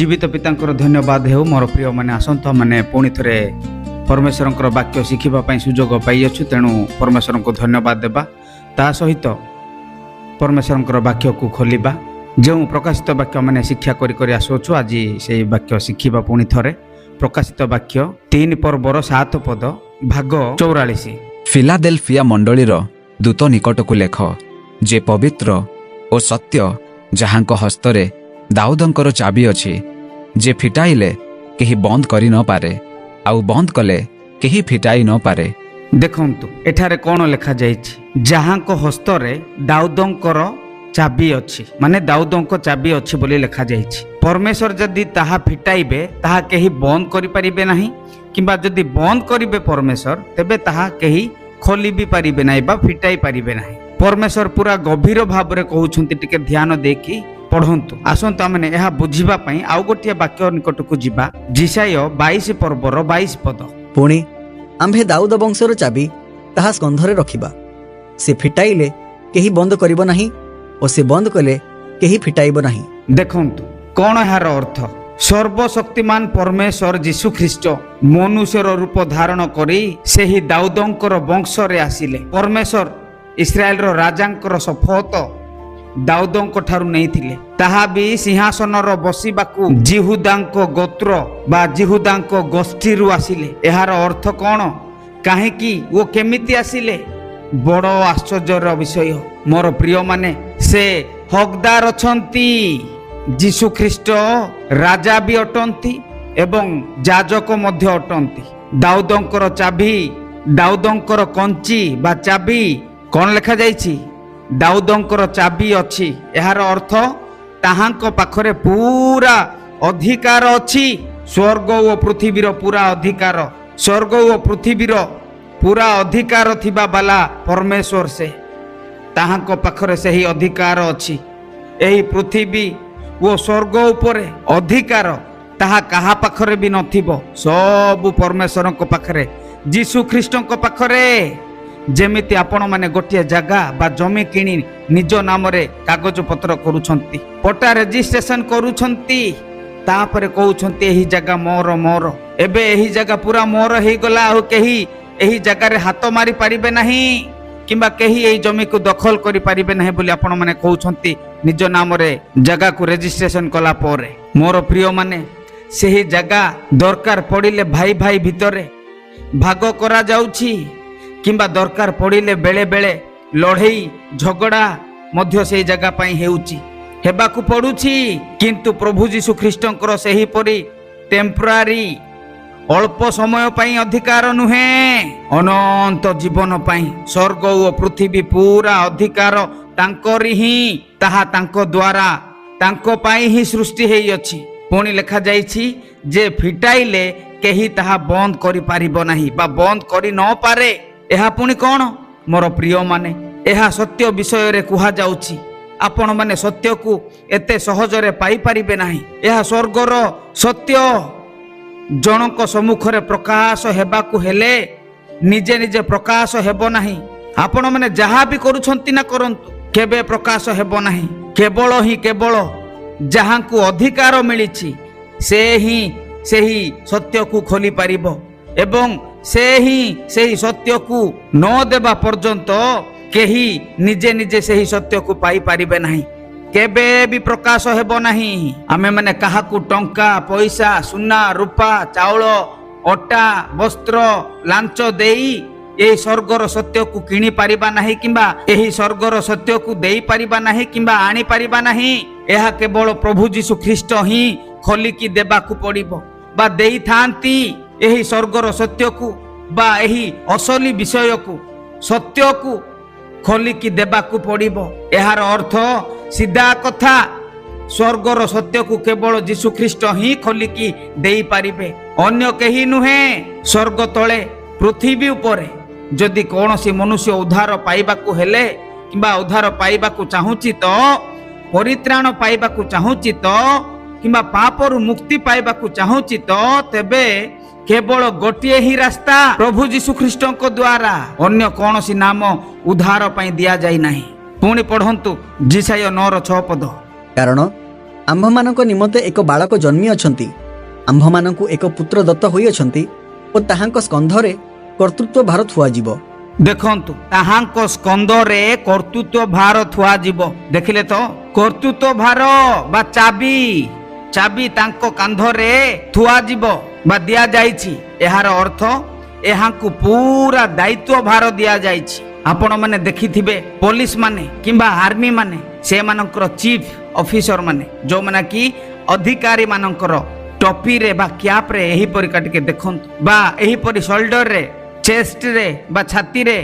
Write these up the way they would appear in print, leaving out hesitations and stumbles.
जीवित पिता धन्यवाद हो मोर प्रिय मैंने आसत मैंने पुणी थे परमेश्वर वाक्य शिखापी सुजोग पाइछु तेणु परमेश्वर को धन्यवाद देवा ता सहित परमेश्वर वाक्य को खोलिबा जो प्रकाशित वाक्य मैंने शिक्षा कर आसुछु आज से वाक्य शिखा पुणी थे प्रकाशित वाक्य 3 पर्वर 7 पद भाग 44। फिलाडेल्फिया मंडलीर दूत निकट को लेख जे पवित्र और सत्य जहांक हस्तरे दाऊदंकर चाबी अछि जे फिटाइले केही बंद करि न पारे आउ बंद कले केही फिटाई न पारे। देखंतु एठारे कोन लेखा जाइछि जहांक हस्तरे दाऊदंकर चाबी अछि माने दाऊदंक चाबी अछि बोली लेखा जाइछि। परमेश्वर जदि ताहा फिटाइबे ताहा केही बंद करि परिबे नाही किबा जदि बंद करिबे परमेश्वर तेबे ताहा केही खोली भी पारिबे नाही बा फिटाई पारिबे नाही। परमेश्वर पूरा गभीर भाव रे कहउछंती टिके ध्यान देखि पढ़ंतु आसंतु आमने यह बुझिबा पई आउ गोटिया वाक्य निकट को जिबा जिसाय 22 पर्वर 22 पद। पुणी आम्भे दाऊद वंशर चाबी ताहा स्कंधरे रखिबा से फिटाइले केही बंद करिबो नाही और से बंद कले केही फिटाइबो नाही। देखंतु कोन यार अर्थ सर्वशक्तिमान परमेश्वर जीशु ख्रीष्ट मनुष्यर रूप धारण करी सेही दाऊदंकर वंश रे आसिले। परमेश्वर इस्राएल रो राजांकर शपथ दाऊदंक ठारू नेइथिले ताहा भी सिंहासन रो बसिबाकू जिहुदांक गोत्र बा जिहुदांक गोष्ठी रु आसिले। एहार अर्थ कोन काहे कि वो केमिति आसिले बड़ आश्चर्यर विषय मोर प्रिय माने से हकदार अछंती जीशु ख्रीष्ट राजा भी अटंती एवं याजक मध्य अटंती। दाऊदंकर चाबी दाऊदंकर कंची बा चाबी कोन लेखा जाइछि दाऊदंकर चाबी अछि एहार अर्थ ताहांक पाखरे पूरा अधिकार अछि स्वर्ग और पृथ्वीर पूरा अधिकार स्वर्ग और पृथ्वीर पूरा अधिकार थिबा बाला परमेश्वर से ताहांक पाखरे सही अधिकार अछि। एही पृथ्वी वो स्वर्ग उपरे अधिकार ताहा कहा पाखरे भी नथिबो सब परमेश्वर को पाखरे जीशु ख्रीष्ट को पाखरे। जेमिति आपण माने गोटिया जगह बा जमी किणी निज नाम रे कागज पत्र करूछंती पट्टा रजिस्ट्रेशन करूछंती तापरे कहउछंती एही जगह मोर मोर एबे एही जगह पूरा मोर हे गला हो केही एही जगह रे हाथ मारी परिबे नाही किबा केही एही जमी को दखल करि परिबे नाही बोली आपण माने कहउछंती निज नाम रे जगह को रजिस्ट्रेशन कला परे। मोर प्रिय माने सेही जगह दरकार पड़िले भाई भाई भितरे भाग करा जाउछि किंबा दरकार पड़िले बेले बेले लड़ई झगड़ा मध्य से जगह पाई हेउची हेबाकू पड़ुची किंतु प्रभु जीशु ख्रीष्टंकर सही परी टेम्परारी अल्प समय पाई अधिकार नुहे अनंत जीवन पाई स्वर्ग और पृथ्वी पूरा अधिकार तांकरी ही ताहा तांको द्वारा तांको पाई ही सृष्टि हेई अछि। पुणी लेखा जाइछि जे फिटाइले केही ताहा बंद करि पारिबो नाही बा बंद करि न पारे। एहा पुणी कौन मोर प्रिय माने एहा सत्य विषय रे कुहा जाउछि आपण माने सत्य को एते सहज रे पाई परिबे नाही। एहा स्वर्गर सत्य जनक सम्मुख रे प्रकाश हेबाकू हेले निजे निजे प्रकाश हेबो नाही। आपण माने जहा भी करूछंती ना करंतु केबे प्रकाश हेबो नाही केवल जहां को अधिकार मिलिछि से ही सत्य को खोली पारिबो एवं से ही सत्य को न देवा पर्यंत केही निजे निजे से ही सत्य को पाई पारिबे नाही केबे भी प्रकाश हेबो नाही। आमे माने काहा को टंका पैसा सुना रूपा चाउल अटा वस्त्र लांच देई एही स्वर्गर सत्य को किणी पारिबा नाही किंबा एही स्वर्गर सत्य को देई पारिबा नाही किंबा आनी पारिबा नाही। एहा केवल प्रभु जीशु ख्रीष्ट ही खोलिकी देबाकू पड़िबो बा देई थांती एही स्वर्गर सत्य को बा एही असली विषय को सत्य को खोलिकी देबाकू पड़िबो। एहार अर्थ सीधा कथा स्वर्गर सत्य को केवल जीशु ख्रीष्ट ही खोलिकी देई पारिबे अन्य केही नुहे। स्वर्ग तले पृथ्वी उपरे जदि कौनसी मनुष्य उद्धार पाइबाकू हेले किंबा उद्धार पाइबाकू चाहूची तो परित्राण पाइबाकू चाहूची तो किंबा पापरु मुक्ति पाइबाकू चाहूची तो तेबे केवल गोटिए ही रास्ता प्रभु जीशु ख्रीष्ट द्वारा अन्य कौन सी नाम उद्धार पाई दिया जाई नहीं। पुणी पढ़ंतु जिसाय 9:6 पद। कारण ଆମ୍ଭମାନଙ୍କ ନିମନ୍ତେ ଏକ ବାଳକ ଜନ୍ମି ଅଛନ୍ତି, ଆମ୍ଭମାନଙ୍କୁ ଏକ ପୁତ୍ର ଦତ୍ତ ହୋଇଅଛନ୍ତି ଓ ତାହାଙ୍କ ସ୍କନ୍ଧରେ କର୍ତ୍ତୃତ୍ୱ ଭାର ଥୁଆଯିବ। ଦେଖନ୍ତୁ, ତାହାଙ୍କ ସ୍କନ୍ଧରେ କର୍ତ୍ତୃତ୍ୱ ଭାର ଥୁଆଯିବ। ଦେଖିଲେ ତ, କର୍ତ୍ତୃତ୍ୱ ଭାର ବା ଚାବି ତାଙ୍କ କାନ୍ଧରେ ଥୁଆଯିବ ବା ଦିଆଯାଇଛି। ଏହାର ଅର୍ଥ ଏହାଙ୍କୁ ପୁରା ଦାୟିତ୍ୱ ଭାର ଦିଆଯାଇଛି। ଆପଣମାନେ ଦେଖିଥିବେ ପୋଲିସ ମାନେ କିମ୍ବା ଆର୍ମି ମାନେ, ସେମାନଙ୍କର ଚିଫ ଅଫିସର ମାନେ, ଯେଉଁମାନେ କି ଅଧିକାରୀ ମାନଙ୍କର ଟୋପିରେ ବା କ୍ୟାପ୍ରେ ଏହିପରିକା ଟିକେ ଦେଖନ୍ତୁ, ବା ଏହିପରି ସୋଲ୍ଡରରେ, ଚେଷ୍ଟରେ ବା ଛାତିରେ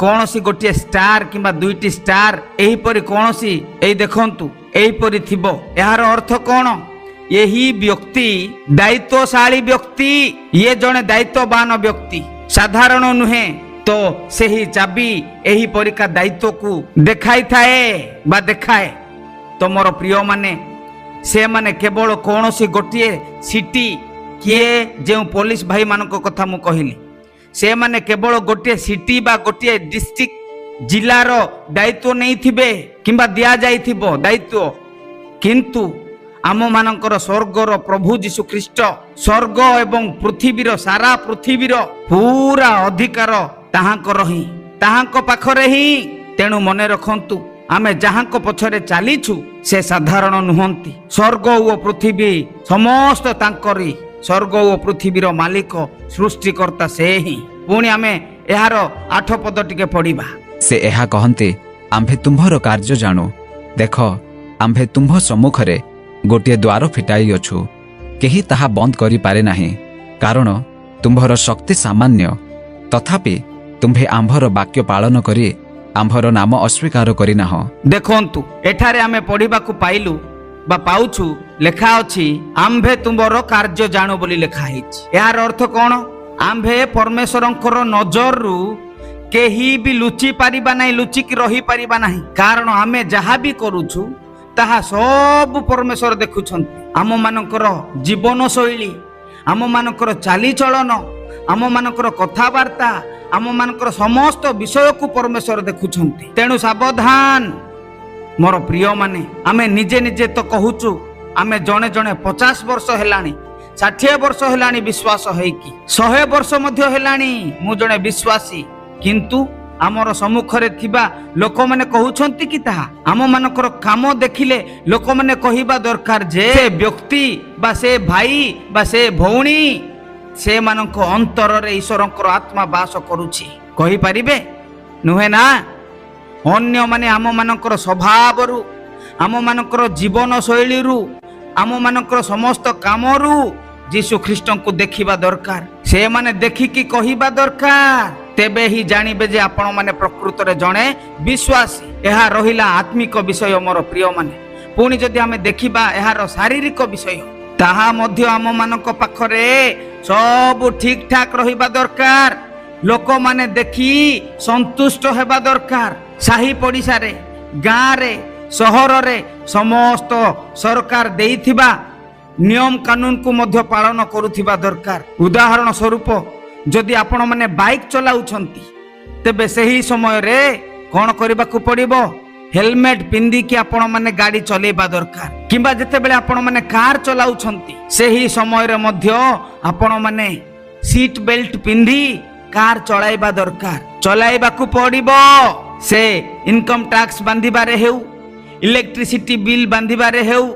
କୌଣସି ଗୋଟିଏ ଷ୍ଟାର କିମ୍ବା ଦୁଇଟି ଷ୍ଟାର ଏହିପରି କୌଣସି ଏଇ ଦେଖନ୍ତୁ ଏହିପରି ଥିବ। ଏହାର ଅର୍ଥ କ'ଣ? ଏହି ବ୍ୟକ୍ତି ଦାୟିତ୍ୱଶାଳୀ ବ୍ୟକ୍ତି, ଇଏ ଜଣେ ଦାୟିତ୍ୱବାନ ବ୍ୟକ୍ତି, ସାଧାରଣ ନୁହେଁ। ତ ସେହି ଚାବି ଏହି ପରିକା ଦାୟିତ୍ୱକୁ ଦେଖାଇଥାଏ ବା ଦେଖାଏ। ତ ମୋର ପ୍ରିୟମାନେ, ସେମାନେ କେବଳ କୌଣସି ଗୋଟିଏ ସିଟି, କିଏ ଯେଉଁ ପୋଲିସ ଭାଇମାନଙ୍କ କଥା ମୁଁ କହିଲି, ସେମାନେ କେବଳ ଗୋଟିଏ ସିଟି ବା ଗୋଟିଏ ଡିଷ୍ଟ୍ରିକ୍ଟ ଜିଲ୍ଲାର ଦାୟିତ୍ୱ ନେଇଥିବେ କିମ୍ବା ଦିଆଯାଇଥିବ ଦାୟିତ୍ୱ, କିନ୍ତୁ ଆମମାନଙ୍କର ସ୍ୱର୍ଗର ପ୍ରଭୁ ଯୀଶୁ ଖ୍ରୀଷ୍ଟ ସ୍ୱର୍ଗ ଏବଂ ପୃଥିବୀର, ସାରା ପୃଥିବୀର ପୁରା ଅଧିକାର ତାହାଙ୍କର ହିଁ, ତାହାଙ୍କ ପାଖରେ ହିଁ। ତେଣୁ ମନେ ରଖନ୍ତୁ, ଆମେ ଯାହାଙ୍କ ପଛରେ ଚାଲିଛୁ ସେ ସାଧାରଣ ନୁହନ୍ତି। ସ୍ୱର୍ଗ ଓ ପୃଥିବୀ ସମସ୍ତ ତାଙ୍କରି, ସ୍ୱର୍ଗ ଓ ପୃଥିବୀର ମାଲିକ, ସୃଷ୍ଟିକର୍ତ୍ତା ସେ ହିଁ। ପୁଣି ଆମେ ଏହାର 8 ପଦ ଟିକେ ପଢିବା। ସେ ଏହା କହନ୍ତି, ଆମ୍ଭେ ତୁମ୍ଭର କାର୍ଯ୍ୟ ଜାଣୁ। ଦେଖ, ଆମ୍ଭେ ତୁମ୍ଭ ସମ୍ମୁଖରେ ଗୋଟିଏ ଦ୍ୱାର ଫିଟାଇଅଛୁ, କେହି ତାହା ବନ୍ଦ କରିପାରେ ନାହିଁ। କାରଣ ତୁମ୍ଭର ଶକ୍ତି ସାମାନ୍ୟ, ତଥାପି ତୁମ୍ଭେ ଆମ୍ଭର ବାକ୍ୟ ପାଳନ କରି ଆମ୍ଭର ନାମ ଅସ୍ୱୀକାର କରିନାହ। ଦେଖନ୍ତୁ, ଏଠାରେ ଆମେ ପଢିବାକୁ ପାଇଲୁ ବା ପାଉଛୁ, ଲେଖା ଅଛି ଆମ୍ଭେ ତୁମ୍ଭର କାର୍ଯ୍ୟ ଜାଣୁ ବୋଲି ଲେଖା ହେଇଛି। ଏହାର ଅର୍ଥ କ'ଣ? ଆମ୍ଭେ ପରମେଶ୍ୱରଙ୍କର ନଜରରୁ କେହି ବି ଲୁଚି ପାରିବା ନାହିଁ, ଲୁଚିକି ରହିପାରିବା ନାହିଁ। କାରଣ ଆମେ ଯାହା ବି କରୁଛୁ ତାହା ସବୁ ପରମେଶ୍ୱର ଦେଖୁଛନ୍ତି। ଆମମାନଙ୍କର ଜୀବନଶୈଳୀ, ଆମମାନଙ୍କର ଚାଲିଚଳନ, ଆମମାନଙ୍କର କଥାବାର୍ତ୍ତା, ଆମମାନଙ୍କର ସମସ୍ତ ବିଷୟକୁ ପରମେଶ୍ୱର ଦେଖୁଛନ୍ତି। ତେଣୁ ସାବଧାନ ମୋର ପ୍ରିୟମାନେ। ଆମେ ନିଜେ ନିଜେ ତ କହୁଛୁ, ଆମେ ଜଣେ ଜଣେ 50 ବର୍ଷ ହେଲାଣି, 60 ବର୍ଷ ହେଲାଣି ବିଶ୍ୱାସ ହେଇକି, 100 ବର୍ଷ ମଧ୍ୟ ହେଲାଣି ମୁଁ ଜଣେ ବିଶ୍ୱାସୀ, କିନ୍ତୁ ଆମର ସମ୍ମୁଖରେ ଥିବା ଲୋକମାନେ କହୁଛନ୍ତି କି ତାହା? ଆମମାନଙ୍କର କାମ ଦେଖିଲେ ଲୋକମାନେ କହିବା ଦରକାର ଯେ ସେ ବ୍ୟକ୍ତି ବା ସେ ଭାଇ ବା ସେ ଭଉଣୀ, ସେମାନଙ୍କ ଅନ୍ତରରେ ଈଶ୍ୱରଙ୍କର ଆତ୍ମା ବାସ କରୁଛି। କହିପାରିବେ? ନୁହେଁ ନା? ଅନ୍ୟମାନେ ଆମମାନଙ୍କର ସ୍ୱଭାବରୁ, ଆମମାନଙ୍କର ଜୀବନଶୈଳୀରୁ, ଆମମାନଙ୍କର ସମସ୍ତ କାମରୁ ଯୀଶୁ ଖ୍ରୀଷ୍ଟଙ୍କୁ ଦେଖିବା ଦରକାର। ସେମାନେ ଦେଖିକି କହିବା ଦରକାର, ତେବେ ହିଁ ଜାଣିବେ ଯେ ଆପଣମାନେ ପ୍ରକୃତରେ ଜଣେ ବିଶ୍ୱାସୀ। ଏହା ରହିଲା ଆତ୍ମିକ ବିଷୟ ମୋର ପ୍ରିୟମାନେ। ପୁଣି ଯଦି ଆମେ ଦେଖିବା ଏହାର ଶାରୀରିକ ବିଷୟ, ତାହା ମଧ୍ୟ ଆମମାନଙ୍କ ପାଖରେ ସବୁ ଠିକ ଠାକ ରହିବା ଦରକାର। ଲୋକମାନେ ଦେଖି ସନ୍ତୁଷ୍ଟ ହେବା ଦରକାର। ସାହି ପଡ଼ିଶାରେ, ଗାଁରେ, ସହରରେ ସମସ୍ତ ସରକାର ଦେଇଥିବା ନିୟମ କାନୁନକୁ ମଧ୍ୟ ପାଳନ କରୁଥିବା ଦରକାର। ଉଦାହରଣ ସ୍ୱରୂପ, ଯଦି ଆପଣମାନେ ବାଇକ୍ ଚଲାଉଛନ୍ତି, ତେବେ ସେହି ସମୟରେ କ'ଣ କରିବାକୁ ପଡ଼ିବ? ହେଲମେଟ ପିନ୍ଧିକି ଆପଣମାନେ ଗାଡ଼ି ଚଲେଇବା ଦରକାର। କିମ୍ବା ଯେତେବେଳେ ଆପଣମାନେ କାର୍ ଚଲାଉଛନ୍ତି, ସେହି ସମୟରେ ମଧ୍ୟ ଆପଣମାନେ ସିଟ୍ ବେଲ୍ଟ ପିନ୍ଧି କାର୍ ଚଳାଇବା ଦରକାର, ଚଲାଇବାକୁ ପଡ଼ିବ। ସେ ଇନକମ ଟ୍ୟାକ୍ସ ବାନ୍ଧିବାରେ ହେଉ, ଇଲେକ୍ଟ୍ରିସିଟି ବିଲ୍ ବାନ୍ଧିବାରେ ହେଉ,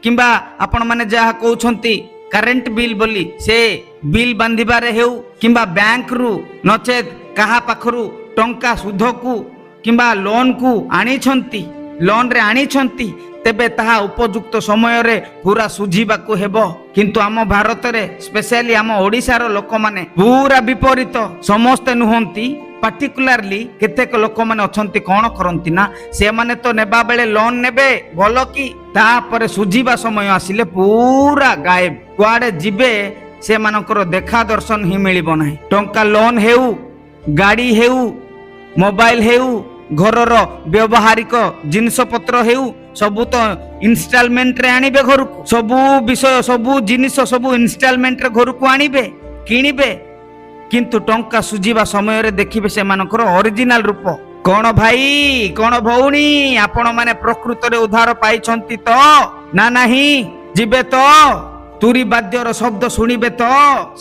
କିମ୍ବା ଆପଣମାନେ ଯାହା କହୁଛନ୍ତି କରେଣ୍ଟ ବିଲ୍ ବୋଲି ସେ ବିଲ୍ ବାନ୍ଧିବାରେ ହେଉ, କିମ୍ବା ବ୍ୟାଙ୍କରୁ ନଚେତ କାହା ପାଖରୁ ଟଙ୍କା ସୁଧକୁ କିମ୍ବା ଲୋନ୍କୁ ଆଣିଛନ୍ତି, ଲୋନ୍ରେ ଆଣିଛନ୍ତି, ତେବେ ତାହା ଉପଯୁକ୍ତ ସମୟରେ ପୁରା ସୁଝିବାକୁ ହେବ। କିନ୍ତୁ ଆମ ଭାରତରେ, ସ୍ପେଶାଲି ଆମ ଓଡ଼ିଶାର ଲୋକମାନେ ପୁରା ବିପରୀତ। ସମସ୍ତେ ନୁହନ୍ତି, ପାର୍ଟିକୁଲାରଲି କେତେକ ଲୋକମାନେ ଅଛନ୍ତି, କ'ଣ କରନ୍ତି ନା, ସେମାନେ ତ ନେବା ବେଳେ ଲୋନ୍ ନେବେ ଭଲ କି, ତାପରେ ସୁଝିବା ସମୟ ଆସିଲେ ପୁରା ଗାଏବ, କୁଆଡ଼େ ଯିବେ ସେମାନଙ୍କର ଦେଖା ଦର୍ଶନ ହିଁ ମିଳିବ ନାହିଁ। ଟଙ୍କା ଲୋନ୍ ହେଉ, ଗାଡ଼ି ହେଉ, ମୋବାଇଲ ହେଉ, ଘରର ବ୍ୟବହାରିକ ଜିନିଷପତ୍ର ହେଉ, ସବୁ ତ ଇନଷ୍ଟଲମେଣ୍ଟରେ ଆଣିବେ ଘରକୁ। ସବୁ ବିଷୟ, ସବୁ ଜିନିଷ ସବୁ ଇନଷ୍ଟଲମେଣ୍ଟରେ ଘରକୁ ଆଣିବେ, କିଣିବେ, କିନ୍ତୁ ଟଙ୍କା ସୁଝିବା ସମୟରେ ଦେଖିବେ ସେମାନଙ୍କର ଅରିଜିନାଲ ରୂପ। କ'ଣ ଭାଇ, କ'ଣ ଭଉଣୀ, ଆପଣମାନେ ପ୍ରକୃତରେ ଉଦ୍ଧାର ପାଇଛନ୍ତି ତ? ନା ନାହିଁ? ଯିବେ ତ? ତୁରୀ ବାଦ୍ୟର ଶବ୍ଦ ଶୁଣିବେ ତ?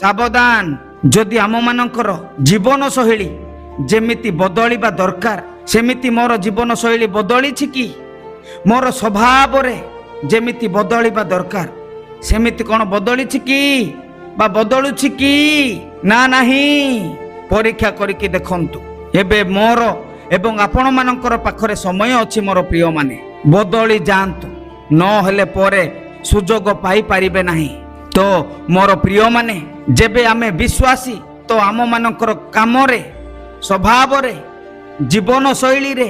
ସାବଧାନ। ଯଦି ଆମମାନଙ୍କର ଜୀବନ ଶୈଳୀ ଯେମିତି ବଦଳିବା ଦରକାର ସେମିତି ମୋର ଜୀବନ ଶୈଳୀ ବଦଳିଛି କି? ମୋର ସ୍ୱଭାବରେ ଯେମିତି ବଦଳିବା ଦରକାର ସେମିତି କ'ଣ ବଦଳିଛି କି ବା ବଦଳୁଛି କି? ନା ନାହିଁ? ପରୀକ୍ଷା କରିକି ଦେଖନ୍ତୁ। ଏବେ ମୋର ଏବଂ ଆପଣମାନଙ୍କର ପାଖରେ ସମୟ ଅଛି ମୋର ପ୍ରିୟମାନେ। ବଦଳି ଯାଆନ୍ତୁ, ନହେଲେ ପରେ ସୁଯୋଗ ପାଇପାରିବେ ନାହିଁ। ତ ମୋର ପ୍ରିୟମାନେ, ଯେବେ ଆମେ ବିଶ୍ୱାସୀ ତ ଆମମାନଙ୍କର କାମରେ, ସ୍ୱଭାବରେ, ଜୀବନ ଶୈଳୀରେ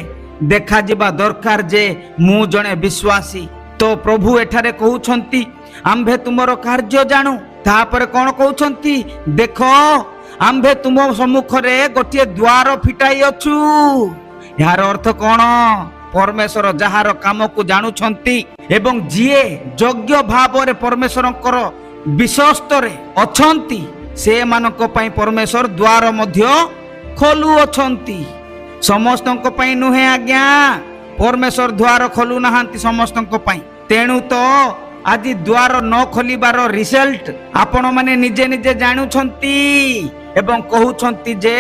ଦେଖାଯିବା ଦରକାର ଯେ ମୁଁ ଜଣେ ବିଶ୍ୱାସୀ। ତ ପ୍ରଭୁ ଏଠାରେ କହୁଛନ୍ତି ଆମ୍ଭେ ତୁମର କାର୍ଯ୍ୟ ଜାଣୁ। ତାପରେ କ'ଣ କହୁଛନ୍ତି? ଦେଖ, ଆମ୍ଭେ ତୁମ ସମ୍ମୁଖରେ ଗୋଟିଏ ଦ୍ୱାର ଫିଟାଇ ଅଛୁ। ଏହାର ଅର୍ଥ କ'ଣ? ପରମେଶ୍ୱର ଯାହାର କାମକୁ ଜାଣୁଛନ୍ତି ଏବଂ ଯିଏ ଯୋଗ୍ୟ ଭାବରେ ପରମେଶ୍ୱରଙ୍କର ବିଶ୍ୱସ୍ତରେ ଅଛନ୍ତି ସେମାନଙ୍କ ପାଇଁ ପରମେଶ୍ୱର ଦ୍ୱାର ମଧ୍ୟ ଖୋଲୁଅଛନ୍ତି। ସମସ୍ତଙ୍କ ପାଇଁ ନୁହେଁ ଆଜ୍ଞା, ପରମେଶ୍ୱର ଦ୍ୱାର ଖୋଲୁ ନାହାନ୍ତି ସମସ୍ତଙ୍କ ପାଇଁ। ତେଣୁ ତ ଆଜି ଦ୍ୱାର ନ ଖୋଲିବାର ରିଜଲ୍ଟ ଆପଣମାନେ ନିଜେ ନିଜେ ଜାଣୁଛନ୍ତି ଏବଂ କହୁଛନ୍ତି ଯେ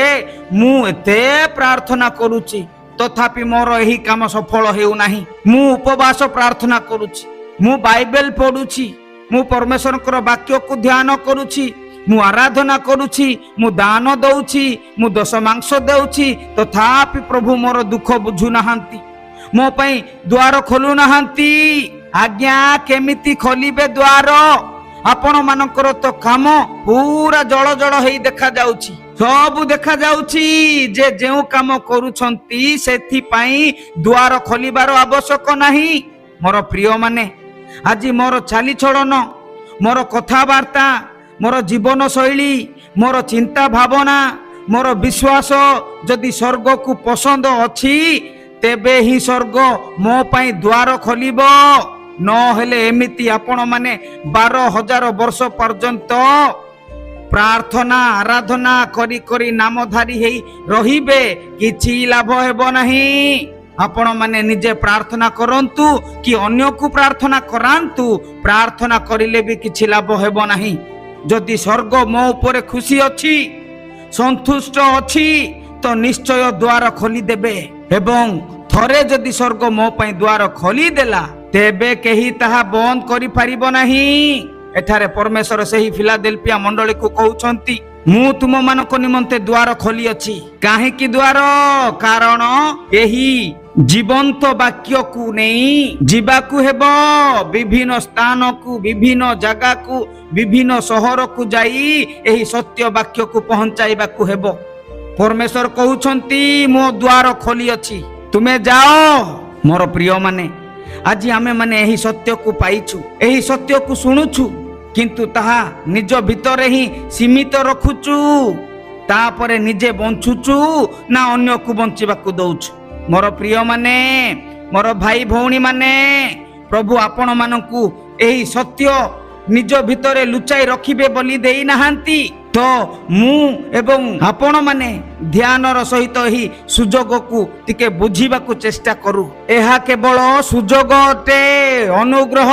ମୁଁ ଏତେ ପ୍ରାର୍ଥନା କରୁଛି ତଥାପି ମୋର ଏହି କାମ ସଫଳ ହେଉନାହିଁ। ମୁଁ ଉପବାସ ପ୍ରାର୍ଥନା କରୁଛି, ମୁଁ ବାଇବେଲ ପଢୁଛି, ମୁଁ ପରମେଶ୍ୱରଙ୍କର ବାକ୍ୟକୁ ଧ୍ୟାନ କରୁଛି, ମୁଁ ଆରାଧନା କରୁଛି, ମୁଁ ଦାନ ଦଉଛି, ମୁଁ ଦଶମାଂଶ ଦେଉଛି, ତଥାପି ପ୍ରଭୁ ମୋର ଦୁଃଖ ବୁଝୁନାହାନ୍ତି, ମୋ ପାଇଁ ଦ୍ୱାର ଖୋଲୁନାହାନ୍ତି। ଆଜ୍ଞା, କେମିତି ଖୋଲିବେ ଦ୍ୱାର? ଆପଣ ମାନଙ୍କର ତ କାମ ପୁରା ଜଳ ଜଳ ହେଇ ଦେଖାଯାଉଛି, ସବୁ ଦେଖାଯାଉଛି ଯେ ଯେଉଁ କାମ କରୁଛନ୍ତି ସେଥିପାଇଁ ଦ୍ୱାର ଖୋଲିବାର ଆବଶ୍ୟକ ନାହିଁ। ମୋର ପ୍ରିୟମାନେ, ଆଜି ମୋର ଚାଲିଚଳନ, ମୋର କଥାବାର୍ତ୍ତା, ମୋର ଜୀବନ ଶୈଳୀ, ମୋର ଚିନ୍ତା ଭାବନା, ମୋର ବିଶ୍ୱାସ ଯଦି ସ୍ୱର୍ଗକୁ ପସନ୍ଦ ଅଛି ତେବେ ହିଁ ସ୍ୱର୍ଗ ମୋ ପାଇଁ ଦ୍ୱାର ଖୋଲିବ। ନହେଲେ ଏମିତି ଆପଣମାନେ 12,000 ବର୍ଷ ପର୍ଯ୍ୟନ୍ତ ପ୍ରାର୍ଥନା ଆରାଧନା କରି କରି ନାମଧାରୀ ହେଇ ରହିବେ, କିଛି ଲାଭ ହେବ ନାହିଁ। ଆପଣମାନେ ନିଜେ ପ୍ରାର୍ଥନା କରନ୍ତୁ କି ଅନ୍ୟକୁ ପ୍ରାର୍ଥନା କରାନ୍ତୁ, ପ୍ରାର୍ଥନା କରିଲେ ବି କିଛି ଲାଭ ହେବ ନାହିଁ। ଯଦି ସ୍ୱର୍ଗ ମୋ ଉପରେ ଖୁସି ଅଛି, ସନ୍ତୁଷ୍ଟ ଅଛି ତ ନିଶ୍ଚୟ ଦ୍ୱାର ଖୋଲିଦେବେ। ଏବଂ ଥରେ ଯଦି ସ୍ୱର୍ଗ ମୋ ପାଇଁ ଦ୍ୱାର ଖୋଲିଦେଲା ତେବେ କେହି ତାହା ବନ୍ଦ କରିପାରିବ ନାହିଁ। ଏଠାରେ ପରମେଶ୍ୱର ସେହି ଫିଲାଦେଲଫିଆ ମଣ୍ଡଳୀକୁ କହୁଛନ୍ତି ମୁଁ ତୁମମାନଙ୍କ ନିମନ୍ତେ ଦ୍ୱାର ଖୋଲିଅଛି। କାହିଁକି ଦ୍ୱାର? କାରଣ ଏହି ଜୀବନ୍ତ ବାକ୍ୟକୁ ନେଇ ଯିବାକୁ ହେବ ବିଭିନ୍ନ ସ୍ଥାନକୁ, ବିଭିନ୍ନ ଜାଗାକୁ, ବିଭିନ୍ନ ସହରକୁ ଯାଇ ଏହି ସତ୍ୟ ବାକ୍ୟକୁ ପହଞ୍ଚାଇବାକୁ ହେବ। ପରମେଶ୍ୱର କହୁଛନ୍ତି ମୋ ଦ୍ୱାର ଖୋଲିଅଛି, ତୁମେ ଯାଅ। ମୋର ପ୍ରିୟମାନେ, ଆଜି ଆମେମାନେ ଏହି ସତ୍ୟକୁ ପାଇଛୁ, ଏହି ସତ୍ୟକୁ ଶୁଣୁଛୁ, କିନ୍ତୁ ତାହା ନିଜ ଭିତରେ ହିଁ ସୀମିତ ରଖୁଛୁ। ତାପରେ ନିଜେ ବଞ୍ଚୁଛୁ ନା ଅନ୍ୟକୁ ବଞ୍ଚିବାକୁ ଦଉଛୁ? ମୋର ପ୍ରିୟମାନେ, ମୋର ଭାଇ ଭଉଣୀମାନେ, ପ୍ରଭୁ ଆପଣମାନଙ୍କୁ ଏହି ସତ୍ୟ ନିଜ ଭିତରେ ଲୁଚାଇ ରଖିବେ ବୋଲି ଦେଇନାହାନ୍ତି। ତ ମୁଁ ଏବଂ ଆପଣମାନେ ଧ୍ୟାନର ସହିତ ଏହି ସୁଯୋଗକୁ ଟିକେ ବୁଝିବାକୁ ଚେଷ୍ଟା କରୁ। ଏହା କେବଳ ସୁଯୋଗ ଅଟେ, ଅନୁଗ୍ରହ।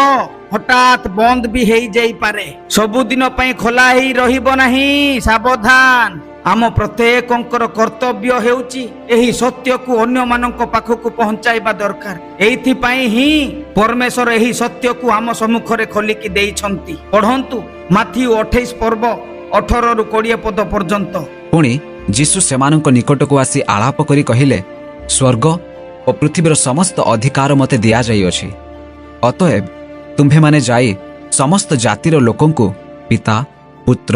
ହଠାତ୍ ବନ୍ଦ ବି ହେଇଯାଇପାରେ, ସବୁଦିନ ପାଇଁ ଖୋଲା ହେଇ ରହିବ ନାହିଁ। ସାବଧାନ। ଆମ ପ୍ରତ୍ୟେକଙ୍କର କର୍ତ୍ତବ୍ୟ ହେଉଛି ଏହି ସତ୍ୟକୁ ଅନ୍ୟମାନଙ୍କ ପାଖକୁ ପହଞ୍ଚାଇବା ଦରକାର। ଏଇଥିପାଇଁ ହିଁ ପରମେଶ୍ୱର ଏହି ସତ୍ୟକୁ ଆମ ସମ୍ମୁଖରେ ଖୋଲିକି ଦେଇଛନ୍ତି। ପଢନ୍ତୁ ମାଥିଉ 28 ପର୍ବ 18ରୁ 20 ପଦ ପର୍ଯ୍ୟନ୍ତ। ପୁଣି ଯୀଶୁ ସେମାନଙ୍କ ନିକଟକୁ ଆସି ଆଳାପ କରି କହିଲେ, ସ୍ୱର୍ଗ ଓ ପୃଥିବୀର ସମସ୍ତ ଅଧିକାର ମୋତେ ଦିଆଯାଇଅଛି। ଅତଏବ ତୁମ୍ଭେମାନେ ଯାଇ ସମସ୍ତ ଜାତିର ଲୋକଙ୍କୁ ପିତା, ପୁତ୍ର